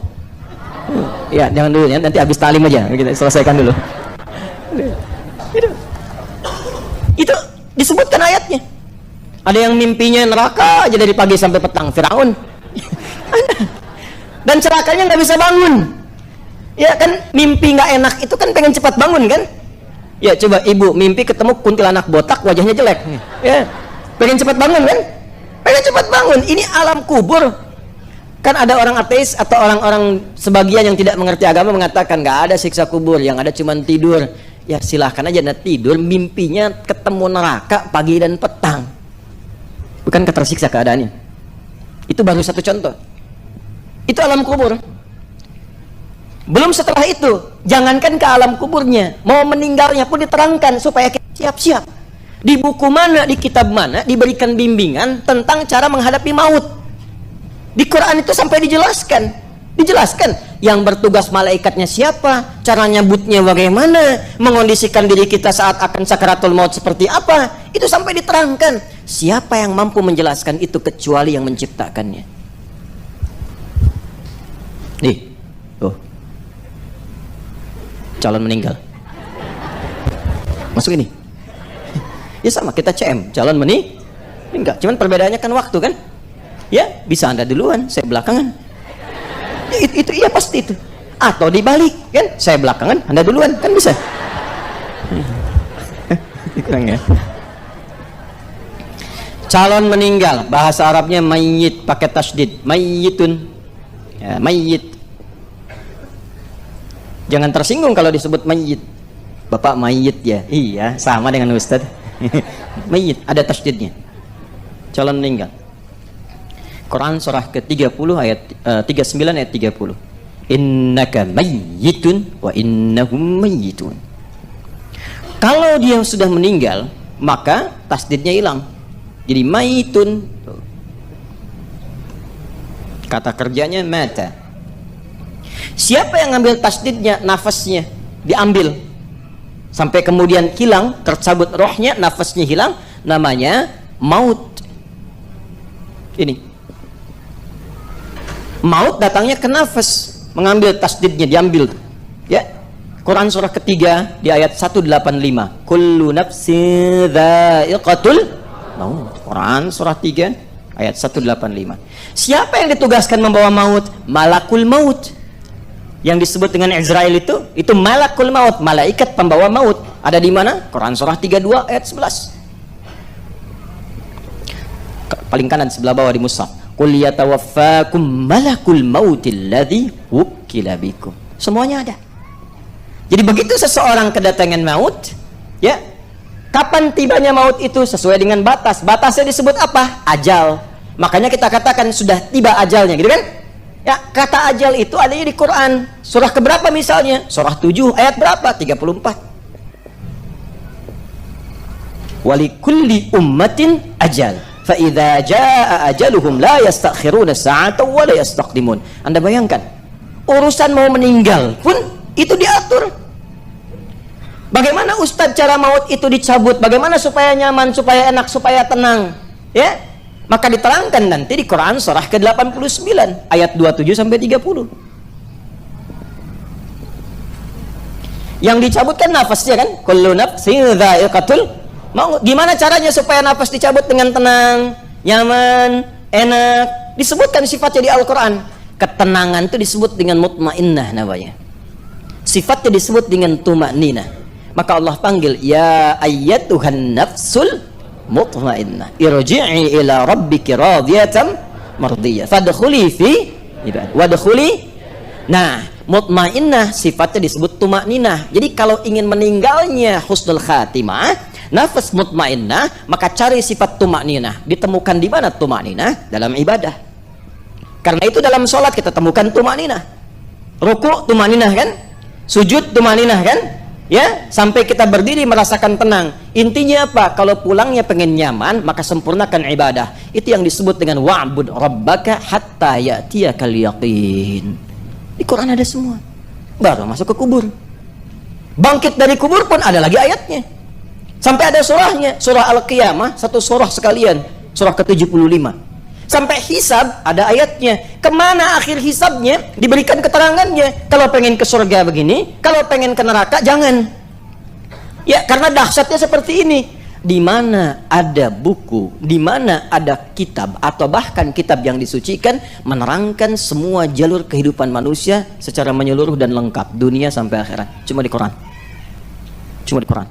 Ya, jangan dulu ya, nanti habis talim aja. Kita selesaikan dulu. Itu disebutkan ayatnya. Ada yang mimpinya neraka aja dari pagi sampai petang, Firaun. Dan celakanya nggak bisa bangun. Ya kan, mimpi nggak enak itu kan pengen cepat bangun kan? Ya coba ibu mimpi ketemu kuntilanak botak wajahnya jelek, ya pengen cepat bangun kan? Pengen cepat bangun. Ini alam kubur. Kan ada orang ateis atau orang-orang sebagian yang tidak mengerti agama mengatakan nggak ada siksa kubur, yang ada cuma tidur. Ya silahkan aja anda tidur, mimpinya ketemu neraka pagi dan petang. Bukankah tersiksa keadaannya? Itu baru satu contoh. Itu alam kubur. Belum setelah itu, jangankan ke alam kuburnya, mau meninggalnya pun diterangkan supaya kita siap-siap. Di buku mana, di kitab mana diberikan bimbingan tentang cara menghadapi maut. Di Quran itu sampai dijelaskan yang bertugas malaikatnya siapa, cara nyebutnya bagaimana, mengondisikan diri kita saat akan sakaratul maut seperti apa. Itu sampai diterangkan. Siapa yang mampu menjelaskan itu kecuali yang menciptakannya? Nih, tuh, calon meninggal. Masuk ini. Ya sama, kita CM, calon meninggal. Cuman perbedaannya kan waktu kan? Ya, bisa anda duluan, saya belakangan. Itu iya pasti itu. Atau dibalik kan? Saya belakangan, anda duluan, kan bisa. Kurang ya. Calon meninggal, bahasa Arabnya mayyit pakai tasydid, mayyitun. Ya, mayyit. Jangan tersinggung kalau disebut mayyit. Bapak mayyit ya. Iya, sama dengan Ustaz. Mayyit ada tasydidnya. Calon meninggal. Quran surah ke-30 ayat 39 ayat 30. Innaka mayyitun wa innahum mayyitun. Kalau dia sudah meninggal, maka tasdidnya hilang. Jadi maitun. Kata kerjanya mata. Siapa yang ngambil tasdidnya? Nafasnya diambil sampai kemudian hilang, tercabut rohnya, nafasnya hilang, namanya maut. Ini maut datangnya ke nafas, mengambil tasdidnya, diambil. Ya, Quran surah ketiga di ayat 185. Kullu nafsin dha'iqatul maut. Quran surah 3 ayat 185. Siapa yang ditugaskan membawa maut? Malakul maut. Yang disebut dengan Israel itu malakul maut, malaikat pembawa maut. Ada di mana? Quran surah 32 ayat 11. Paling kanan sebelah bawah di mushaf. Qul yatawaffakum malakul mautil ladzi wukkila bikum. Semuanya ada. Jadi begitu seseorang kedatangan maut, ya, kapan tibanya maut itu sesuai dengan batas. Batasnya disebut apa? Ajal. Makanya kita katakan sudah tiba ajalnya, gitu kan? Ya, kata ajal itu adanya di Quran. Surah keberapa misalnya? Surah 7 ayat berapa? 34. Walikulli ummatin ajal. Fa idza jaa ajaluhum la yastakhiruna sa'atan wa la yastaqdimun. Anda bayangkan, urusan mau meninggal pun itu diatur. Bagaimana Ustadz cara maut itu dicabut? Bagaimana supaya nyaman, supaya enak, supaya tenang? Ya, maka diterangkan nanti di Quran surah ke-89 ayat 27 sampai 30. Yang dicabut kan nafasnya kan? Kullu nafsin dha'iqatul maut. Gimana caranya supaya nafas dicabut dengan tenang, nyaman, enak? Disebutkan sifatnya di Al-Quran. Ketenangan itu disebut dengan mutmainnah namanya. Sifatnya disebut dengan tuma'ninah. Maka Allah panggil, ya ayyatuhan nafsul mutmainnah irji'i ila rabbiki radiyatan mardiyah fadkhuli fi ibadah wadkhuli. Nah, mutmainnah sifatnya disebut tuma'ninah. Jadi kalau ingin meninggalnya husnul khatimah, nafas mutmainnah, maka cari sifat tuma'ninah. Ditemukan di mana tuma'ninah? Dalam ibadah. Karena itu dalam sholat kita temukan tuma'ninah. Ruku' tuma'ninah kan? Sujud tuma'ninah kan? Ya, sampai kita berdiri merasakan tenang. Intinya apa? Kalau pulangnya pengen nyaman, maka sempurnakan ibadah. Itu yang disebut dengan wa'bud rabbaka hatta ya'tiyakal yaqin. Di Quran ada semua. Baru masuk ke kubur. Bangkit dari kubur pun ada lagi ayatnya. Sampai ada surahnya, surah Al-Qiyamah, satu surah sekalian, surah ke-75. Sampai hisab ada ayatnya. Kemana akhir hisabnya? Diberikan keterangannya. Kalau pengen ke surga begini, kalau pengen ke neraka jangan. Ya, karena dahsyatnya seperti ini. Di mana ada buku, di mana ada kitab atau bahkan kitab yang disucikan menerangkan semua jalur kehidupan manusia secara menyeluruh dan lengkap, dunia sampai akhirat. Cuma di Quran. Cuma di Quran.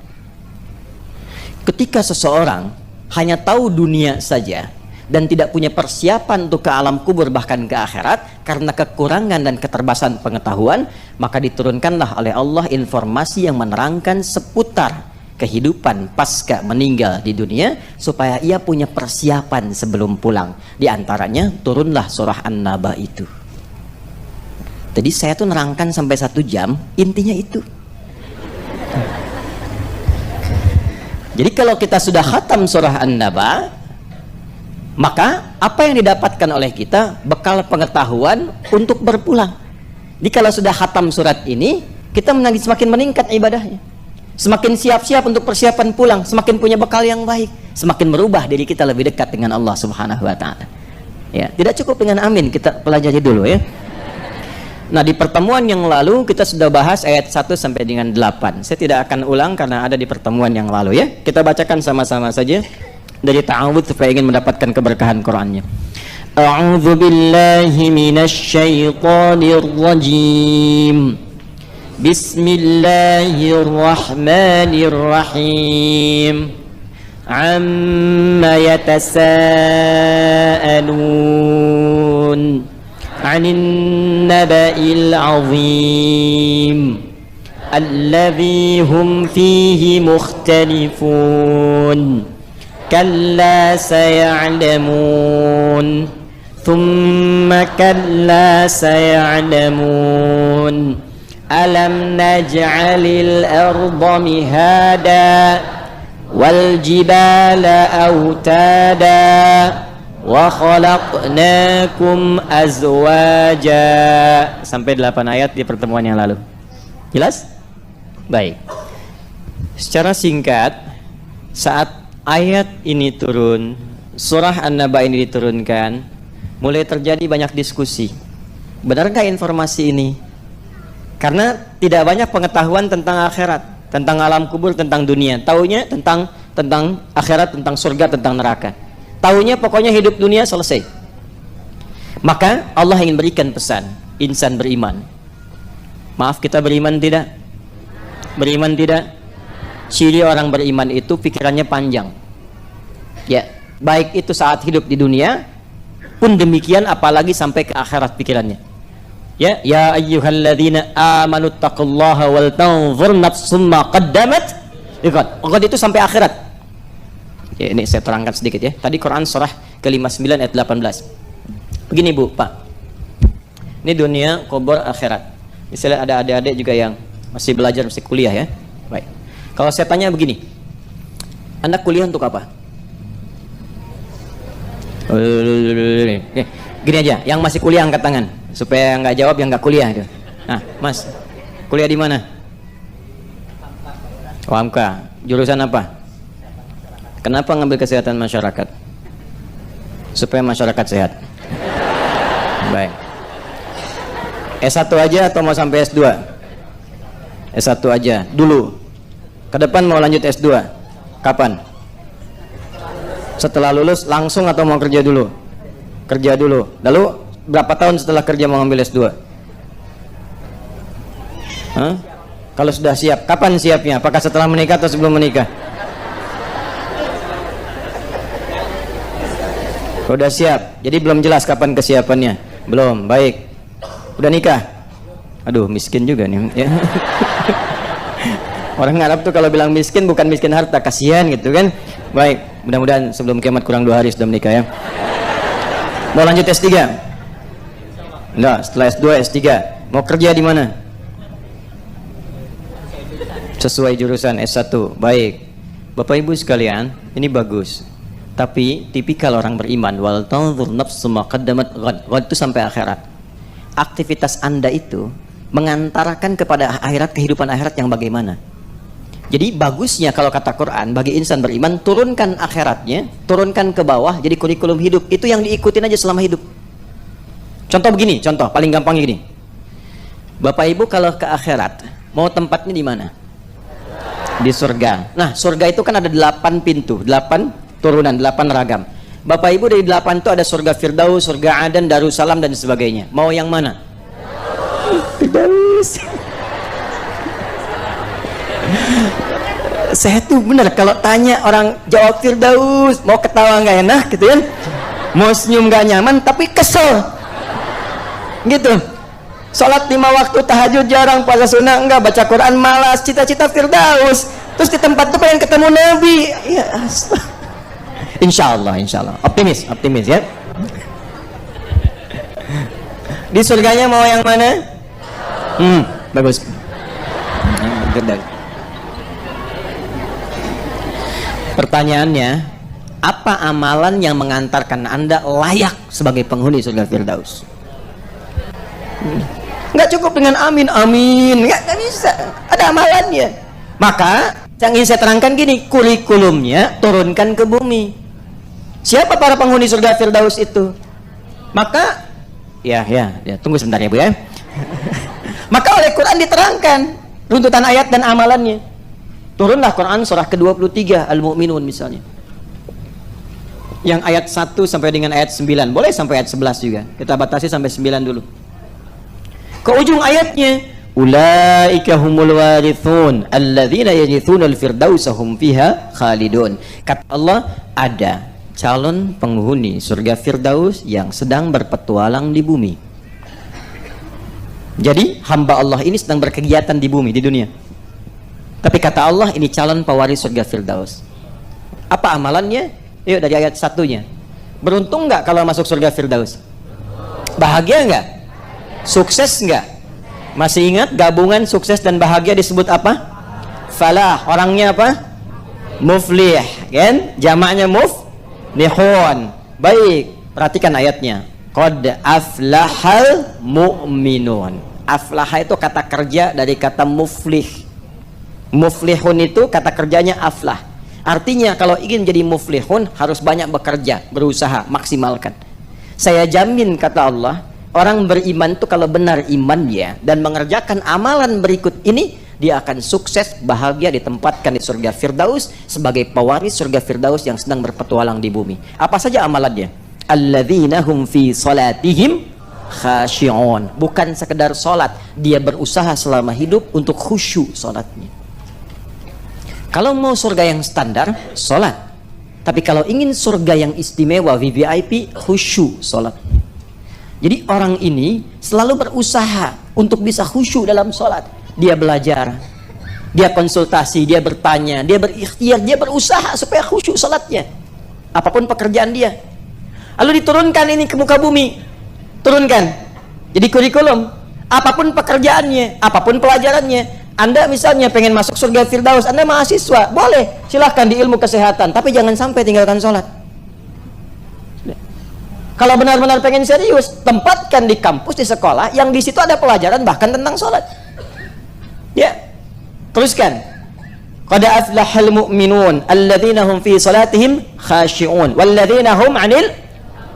Ketika seseorang hanya tahu dunia saja dan tidak punya persiapan untuk ke alam kubur bahkan ke akhirat karena kekurangan dan keterbatasan pengetahuan, maka diturunkanlah oleh Allah informasi yang menerangkan seputar kehidupan pasca meninggal di dunia supaya ia punya persiapan sebelum pulang. Di antaranya turunlah surah An-Naba itu. Tadi saya tuh nerangkan sampai 1 jam, intinya itu. Jadi kalau kita sudah khatam surah An-Naba, maka apa yang didapatkan oleh kita bekal pengetahuan untuk berpulang. Jadi kalau sudah khatam surat ini, kita semakin meningkat ibadahnya, semakin siap-siap untuk persiapan pulang, semakin punya bekal yang baik, semakin merubah diri kita lebih dekat dengan Allah Subhanahu wa taala. Ya, tidak cukup dengan amin, kita pelajari dulu ya. Nah, di pertemuan yang lalu kita sudah bahas ayat 1 sampai dengan 8. Saya tidak akan ulang karena ada di pertemuan yang lalu ya. Kita bacakan sama-sama saja dari ta'awudz supaya ingin mendapatkan keberkahan Qur'annya. A'udzu billahi minasy syaithanir rajim. Bismillahirrahmanirrahim. Amma yatasaalun 'anil naba'il 'azim alladzi hum fihi mukhtalifun. Kalla saya'lamun. Thumma kalla saya'lamun. Alam naj'alil arda mihada wal jibala autada wa khalaqnakum azwaja. Sampai 8 ayat di pertemuan yang lalu. Jelas? Baik. Secara singkat, saat ayat ini turun, surah An-Naba ini diturunkan, mulai terjadi banyak diskusi. Benarkah informasi ini? Karena tidak banyak pengetahuan tentang akhirat, tentang alam kubur, tentang dunia. Taunya tentang akhirat, tentang surga, tentang neraka. Taunya pokoknya hidup dunia selesai. Maka Allah ingin berikan pesan, insan beriman. Maaf, kita beriman tidak? Beriman tidak? Ciri orang beriman itu pikirannya panjang. Ya, baik itu saat hidup di dunia pun demikian, apalagi sampai ke akhirat pikirannya. Ya ayyuhalladzina amanu taqullaha wal tanzur nafsum ma qaddamat liqad. Itu sampai akhirat. Ya, ini saya terangkan sedikit ya. Tadi Quran surah ke-59 ayat 18. Begini Bu, Pak. Ini dunia, kubur, akhirat. Misalnya ada adik-adik juga yang masih belajar, masih kuliah ya. Baik. Kalau saya tanya begini, Anda kuliah untuk apa? Gini aja, yang masih kuliah angkat tangan, supaya nggak jawab yang nggak kuliah itu. Nah, Mas, kuliah di mana? OMK. Jurusan apa? Kenapa ngambil kesehatan masyarakat? Supaya masyarakat sehat. Baik. S1 aja atau mau sampai S2? S1 aja dulu. Ke depan mau lanjut S2. Kapan? Setelah lulus langsung atau mau kerja dulu? Kerja dulu. Lalu berapa tahun setelah kerja mau ngambil S2? Hah? Kalau sudah siap, kapan siapnya? Apakah setelah menikah atau sebelum menikah? Udah siap. Jadi belum jelas kapan kesiapannya. Belum. Baik. Udah nikah? Aduh, miskin juga nih. Ya. Orang Arab tuh kalau bilang miskin bukan miskin harta, kasihan gitu kan. Baik. Mudah-mudahan sebelum kiamat kurang 2 hari sudah menikah ya. Mau lanjut S3? Enggak, setelah S2 S3. Mau kerja di mana? Sesuai jurusan S1. Baik. Bapak Ibu sekalian, ini bagus. Tapi tipikal orang beriman, wal tanzur nafsu ma qaddamat ghad itu sampai akhirat. Aktivitas Anda itu mengantarkan kepada akhirat, kehidupan akhirat yang bagaimana. Jadi bagusnya kalau kata Quran, bagi insan beriman, turunkan akhiratnya, turunkan ke bawah, jadi kurikulum hidup. Itu yang diikutin aja selama hidup. Contoh begini, contoh paling gampang gini. Bapak Ibu kalau ke akhirat, mau tempatnya di mana? Di surga. Nah, surga itu kan ada 8 pintu, 8 turunan, 8 ragam. Bapak Ibu dari 8 itu ada surga Firdaus, surga Aden, Darussalam dan sebagainya. Mau yang mana? Firdaus. Saya tuh bener kalau tanya orang jawab Firdaus, mau ketawa nggak enak gitu kan, mau senyum nggak nyaman, tapi kesel gitu. Sholat 5 waktu, tahajud jarang, puasa sunnah enggak, baca Quran malas, cita-cita Firdaus. Terus di tempat itu pengen ketemu Nabi. Ya, Insya Allah, optimis ya. Di surganya mau yang mana? Bagus. Pertanyaannya, apa amalan yang mengantarkan Anda layak sebagai penghuni surga Firdaus? Nggak cukup dengan amin, nggak bisa. Ada amalannya. Maka yang ingin saya terangkan gini, kurikulumnya turunkan ke bumi. Siapa para penghuni surga Firdaus itu? Maka ya, tunggu sebentar ya Bu ya. Maka oleh Quran diterangkan runtutan ayat dan amalannya. Turunlah Quran surah ke-23 Al-Mu'minun misalnya. Yang ayat 1 sampai dengan ayat 9. Boleh sampai ayat 11 juga. Kita batasi sampai 9 dulu. Ke ujung ayatnya, ulaika humul warithun alladzina yarithuna al-firdausa hum fiha khalidun. Kata Allah, ada calon penghuni surga Firdaus yang sedang berpetualang di bumi. Jadi hamba Allah ini sedang berkegiatan di bumi, di dunia. Tapi kata Allah, ini calon pewaris surga Firdaus. Apa amalannya? Yuk dari ayat 1-nya. Beruntung nggak kalau masuk surga Firdaus? Bahagia nggak? Sukses nggak? Masih ingat gabungan sukses dan bahagia disebut apa? Falah. Orangnya apa? Muflih, kan? Jamaknya muflihun. Baik, perhatikan ayatnya. Qad aflahal mu'minun. Aflah itu kata kerja dari kata muflih. Muflihun itu kata kerjanya aflah. Artinya kalau ingin jadi muflihun harus banyak bekerja, berusaha, maksimalkan. Saya jamin, kata Allah, orang beriman itu kalau benar imannya dan mengerjakan amalan berikut ini, dia akan sukses, bahagia, ditempatkan di surga Firdaus sebagai pewaris surga Firdaus yang sedang berpetualang di bumi. Apa saja amalannya? Alladzina hum fi salatihim khashi'un. Bukan sekedar salat, dia berusaha selama hidup untuk khusyuk salatnya. Kalau mau surga yang standar, salat. Tapi kalau ingin surga yang istimewa, VVIP, khusyuk salatnya. Jadi orang ini selalu berusaha untuk bisa khusyuk dalam sholat. Dia belajar, dia konsultasi, dia bertanya, dia berikhtiar, dia berusaha supaya khusyuk sholatnya. Apapun pekerjaan dia. Lalu diturunkan ini ke muka bumi. Turunkan. Jadi kurikulum. Apapun pekerjaannya, apapun pelajarannya. Anda misalnya pengen masuk surga Firdaus, Anda mahasiswa, boleh. Silahkan di ilmu kesehatan. Tapi jangan sampai tinggalkan sholat. Kalau benar-benar pengen serius, tempatkan di kampus, di sekolah yang di situ ada pelajaran bahkan tentang sholat. Ya, teruskan. Qad aflahal mu'minun alladzina hum fi salatihim khashi'un walladzina hum 'anil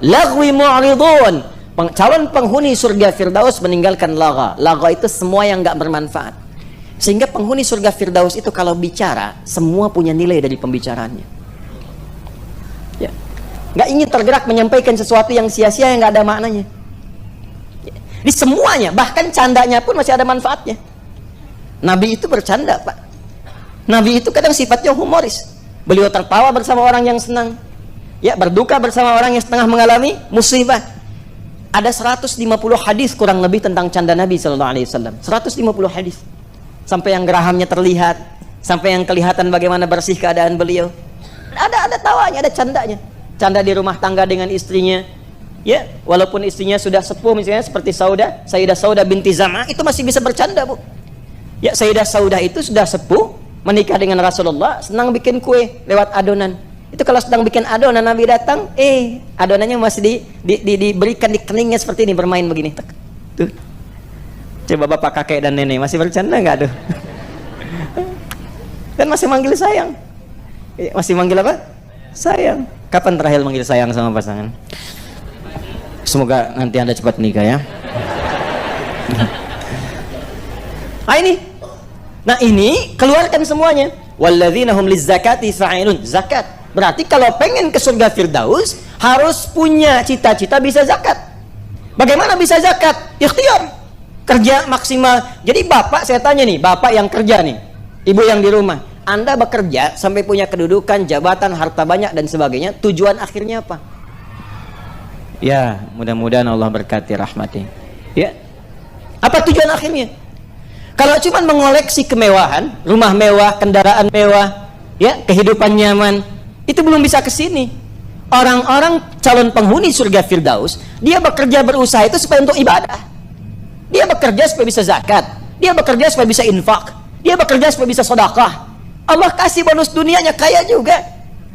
lagwi mu'ridun. Calon penghuni surga Firdaus meninggalkan lagha. Lagha itu semua yang enggak bermanfaat. Sehingga penghuni surga Firdaus itu kalau bicara, semua punya nilai dari pembicaraannya. Ya. Nggak ingin tergerak menyampaikan sesuatu yang sia-sia yang nggak ada maknanya. Di semuanya, bahkan candanya pun masih ada manfaatnya. Nabi itu bercanda, Pak. Nabi itu kadang sifatnya humoris. Beliau tertawa bersama orang yang senang, ya, berduka bersama orang yang setengah mengalami musibah. Ada 150 hadis kurang lebih tentang canda Nabi Sallallahu Alaihi Wasallam. 150 hadis. Sampai yang gerahamnya terlihat, sampai yang kelihatan bagaimana bersih keadaan beliau. Ada tawanya, ada candanya. Canda di rumah tangga dengan istrinya, ya, walaupun istrinya sudah sepuh, misalnya seperti Sayyidah Saudah binti Zam'ah, itu masih bisa bercanda, Bu. Ya, Sayyidah Saudah itu sudah sepuh, menikah dengan Rasulullah, senang bikin kue lewat adonan. Itu kalau sedang bikin adonan, Nabi datang, adonannya masih diberikan di keningnya seperti ini, bermain begini. Tuh. Coba bapak, kakek dan nenek masih bercanda nggak tuh? Dan masih manggil sayang. Masih manggil apa? Sayang. Kapan terakhir manggil sayang sama pasangan? Semoga nanti Anda cepat nikah ya. Nah ini keluarkan semuanya. Walladzina hum lizzakati fa'ilun. Zakat. Berarti kalau pengen ke surga Firdaus harus punya cita-cita bisa zakat. Bagaimana bisa zakat? Ikhtiar. Kerja maksimal. Jadi bapak, saya tanya nih, bapak yang kerja nih, ibu yang di rumah, Anda bekerja sampai punya kedudukan, jabatan, harta banyak dan sebagainya, tujuan akhirnya apa? Ya, mudah-mudahan Allah berkati rahmati. Ya. Apa tujuan akhirnya? Kalau cuma mengoleksi kemewahan, rumah mewah, kendaraan mewah, ya, kehidupan nyaman, itu belum bisa ke sini. Orang-orang calon penghuni surga Firdaus, dia bekerja berusaha itu supaya untuk ibadah. Dia bekerja supaya bisa zakat, dia bekerja supaya bisa infak, dia bekerja supaya bisa sedekah. Allah kasih bonus dunianya, kaya juga.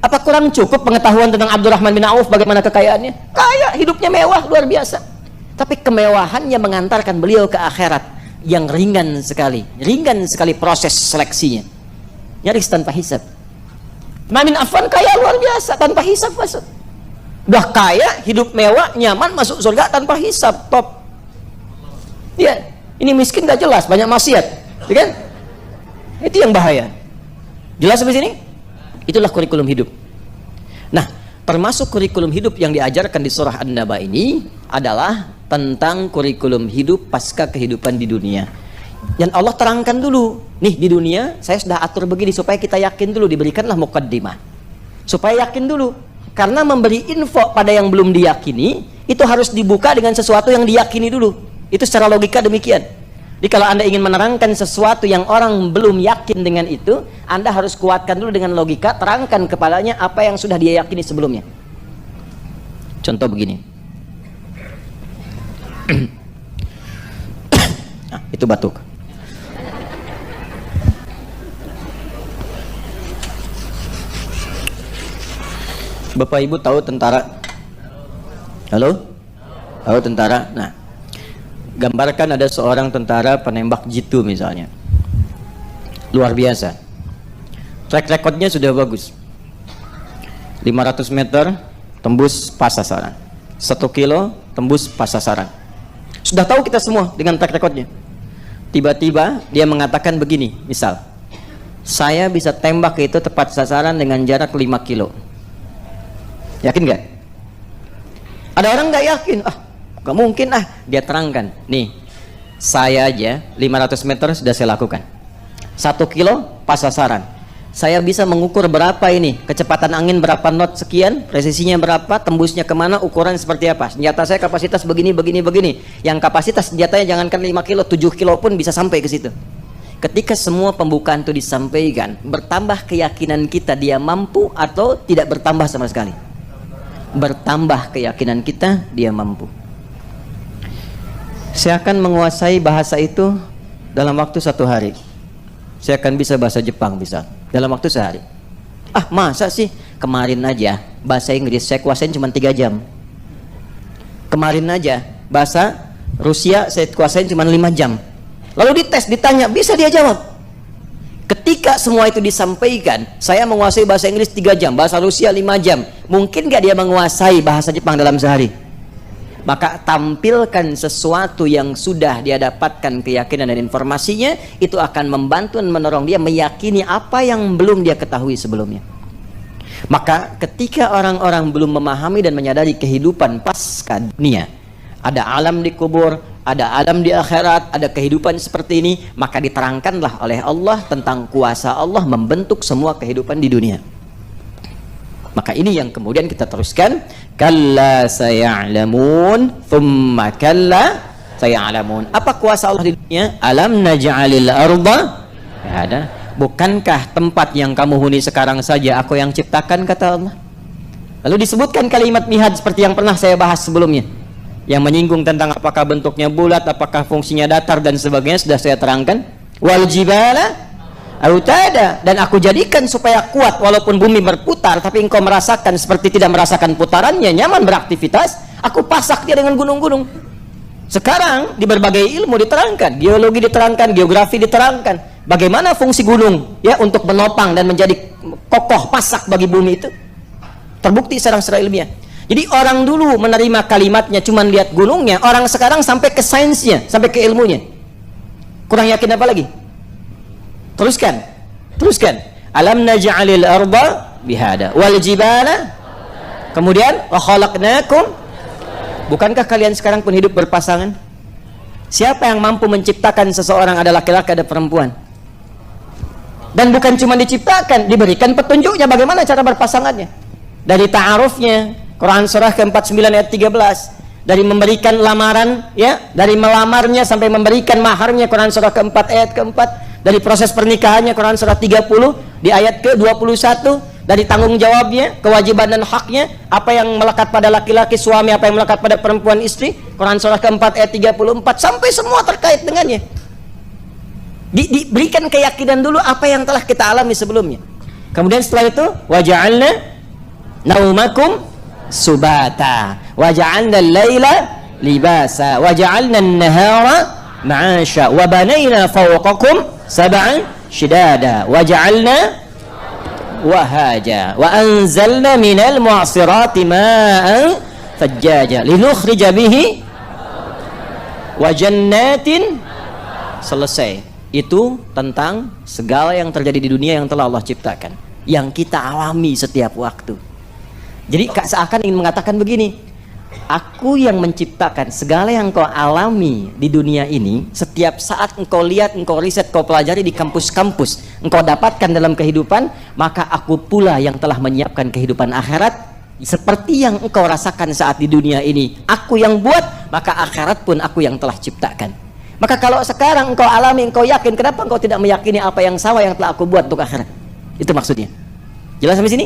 Apa kurang cukup pengetahuan tentang Abdurrahman bin Auf bagaimana kekayaannya? Kaya, hidupnya mewah, luar biasa. Tapi kemewahannya mengantarkan beliau ke akhirat yang ringan sekali proses seleksinya. Nyaris tanpa hisab. Utsman bin Affan kaya luar biasa, tanpa hisab masuk. Udah kaya, hidup mewah, nyaman, masuk surga tanpa hisab, top. Ya, ini miskin gak jelas, banyak maksiat, ya kan? Itu yang bahaya. Jelas sampai sini? Itulah kurikulum hidup. Nah, termasuk kurikulum hidup yang diajarkan di surah An-Naba ini adalah tentang kurikulum hidup pasca kehidupan di dunia. Dan Allah terangkan dulu, nih di dunia saya sudah atur begini supaya kita yakin dulu, diberikanlah muqaddimah. Supaya yakin dulu. Karena memberi info pada yang belum diyakini, itu harus dibuka dengan sesuatu yang diyakini dulu. Itu secara logika demikian. Jadi kalau Anda ingin menerangkan sesuatu yang orang belum yakin dengan itu, Anda harus kuatkan dulu dengan logika, terangkan kepadanya apa yang sudah dia yakini sebelumnya. Contoh begini. Nah, itu batuk. Bapak Ibu tahu tentara? Halo? Tahu tentara? Nah, gambarkan ada seorang tentara penembak jitu misalnya. Luar biasa. Track recordnya sudah bagus. 500 meter tembus pas sasaran. 1 kilo tembus pas sasaran. Sudah tahu kita semua dengan track recordnya. Tiba-tiba dia mengatakan begini, misal, saya bisa tembak itu tepat sasaran dengan jarak 5 kilo. Yakin gak? Ada orang gak yakin, gak mungkin dia terangkan, nih saya aja 500 meter sudah saya lakukan, 1 kilo pas sasaran, saya bisa mengukur berapa ini, kecepatan angin berapa knot sekian, presisinya berapa, tembusnya kemana, ukuran seperti apa, senjata saya kapasitas begini, yang kapasitas senjatanya jangankan 5 kilo, 7 kilo pun bisa sampai ke situ. Ketika semua pembukaan itu disampaikan, bertambah keyakinan kita dia mampu atau tidak bertambah sama sekali? Bertambah keyakinan kita dia mampu. Saya akan menguasai bahasa itu dalam waktu 1 hari. Saya akan bisa bahasa Jepang bisa dalam waktu sehari. Masa sih? Kemarin aja bahasa Inggris saya kuasain cuma 3 jam. Kemarin aja bahasa Rusia saya kuasain cuma 5 jam. Lalu dites, ditanya, bisa dia jawab. Ketika semua itu disampaikan, saya menguasai bahasa Inggris 3 jam, bahasa Rusia 5 jam, mungkin gak dia menguasai bahasa Jepang dalam sehari? Maka tampilkan sesuatu yang sudah dia dapatkan keyakinan dan informasinya, itu akan membantu dan menolong dia meyakini apa yang belum dia ketahui sebelumnya. Maka ketika orang-orang belum memahami dan menyadari kehidupan pasca dunia, ada alam di kubur, ada alam di akhirat, ada kehidupan seperti ini, maka diterangkanlah oleh Allah tentang kuasa Allah membentuk semua kehidupan di dunia. Maka ini yang kemudian kita teruskan, kalla saya'lamun thumma kalla saya'lamun. Apa kuasa Allah di dunia? Alam naj'alil arda ada. Bukankah tempat yang kamu huni sekarang saja aku yang ciptakan, kata Allah. Lalu disebutkan kalimat mihad seperti yang pernah saya bahas sebelumnya, yang menyinggung tentang apakah bentuknya bulat, apakah fungsinya datar dan sebagainya, sudah saya terangkan. Wal jibala autada, dan aku jadikan supaya kuat walaupun bumi berputar tapi engkau merasakan seperti tidak merasakan putarannya, nyaman beraktivitas. Aku pasak dia dengan gunung-gunung. Sekarang di berbagai ilmu diterangkan, geologi diterangkan, geografi diterangkan, bagaimana fungsi gunung ya untuk menopang dan menjadi kokoh pasak bagi bumi itu. Terbukti secara ilmiah. Jadi orang dulu menerima kalimatnya cuma lihat gunungnya, orang sekarang sampai ke sainsnya, sampai ke ilmunya. Kurang yakin apa lagi? Teruskan. Alam naj'alil arda bihada wal jibala. Kemudian wa khalaqnakum. Bukankah kalian sekarang pun hidup berpasangan? Siapa yang mampu menciptakan seseorang, ada laki-laki ada perempuan? Dan bukan cuma diciptakan, diberikan petunjuknya bagaimana cara berpasangannya. Dari ta'arufnya, Quran surah ke-49 ayat 13, dari memberikan lamaran ya, dari melamarnya sampai memberikan maharnya, Quran surah ke-4 ayat ke-4, dari proses pernikahannya, Quran surah 30 di ayat ke-21, dari tanggung jawabnya, kewajiban dan haknya, apa yang melekat pada laki-laki suami, apa yang melekat pada perempuan istri, Quran surah ke-4 ayat 34, sampai semua terkait dengannya. Diberikan keyakinan dulu apa yang telah kita alami sebelumnya. Kemudian setelah itu waja'alna naumakum subata waja'alna al-laila libasa waja'alna an-nahara ma'asha wa banayna fawqakum sab'an shidada waja'alna wahaja wa anzalna minal mu'asirati ma'an fajjaja linukhrija bihi wa jannatin. Selesai. Itu tentang segala yang terjadi di dunia yang telah Allah ciptakan, yang kita alami setiap waktu. Jadi seakan ingin mengatakan begini, Aku yang menciptakan segala yang engkau alami di dunia ini. Setiap saat engkau lihat, engkau riset, engkau pelajari di kampus-kampus, engkau dapatkan dalam kehidupan, maka aku pula yang telah menyiapkan kehidupan akhirat seperti yang engkau rasakan saat di dunia ini. Aku yang buat, maka akhirat pun aku yang telah ciptakan. Maka kalau sekarang engkau alami, engkau yakin, kenapa engkau tidak meyakini apa yang sama yang telah aku buat untuk akhirat? Itu maksudnya. Jelas sampai sini?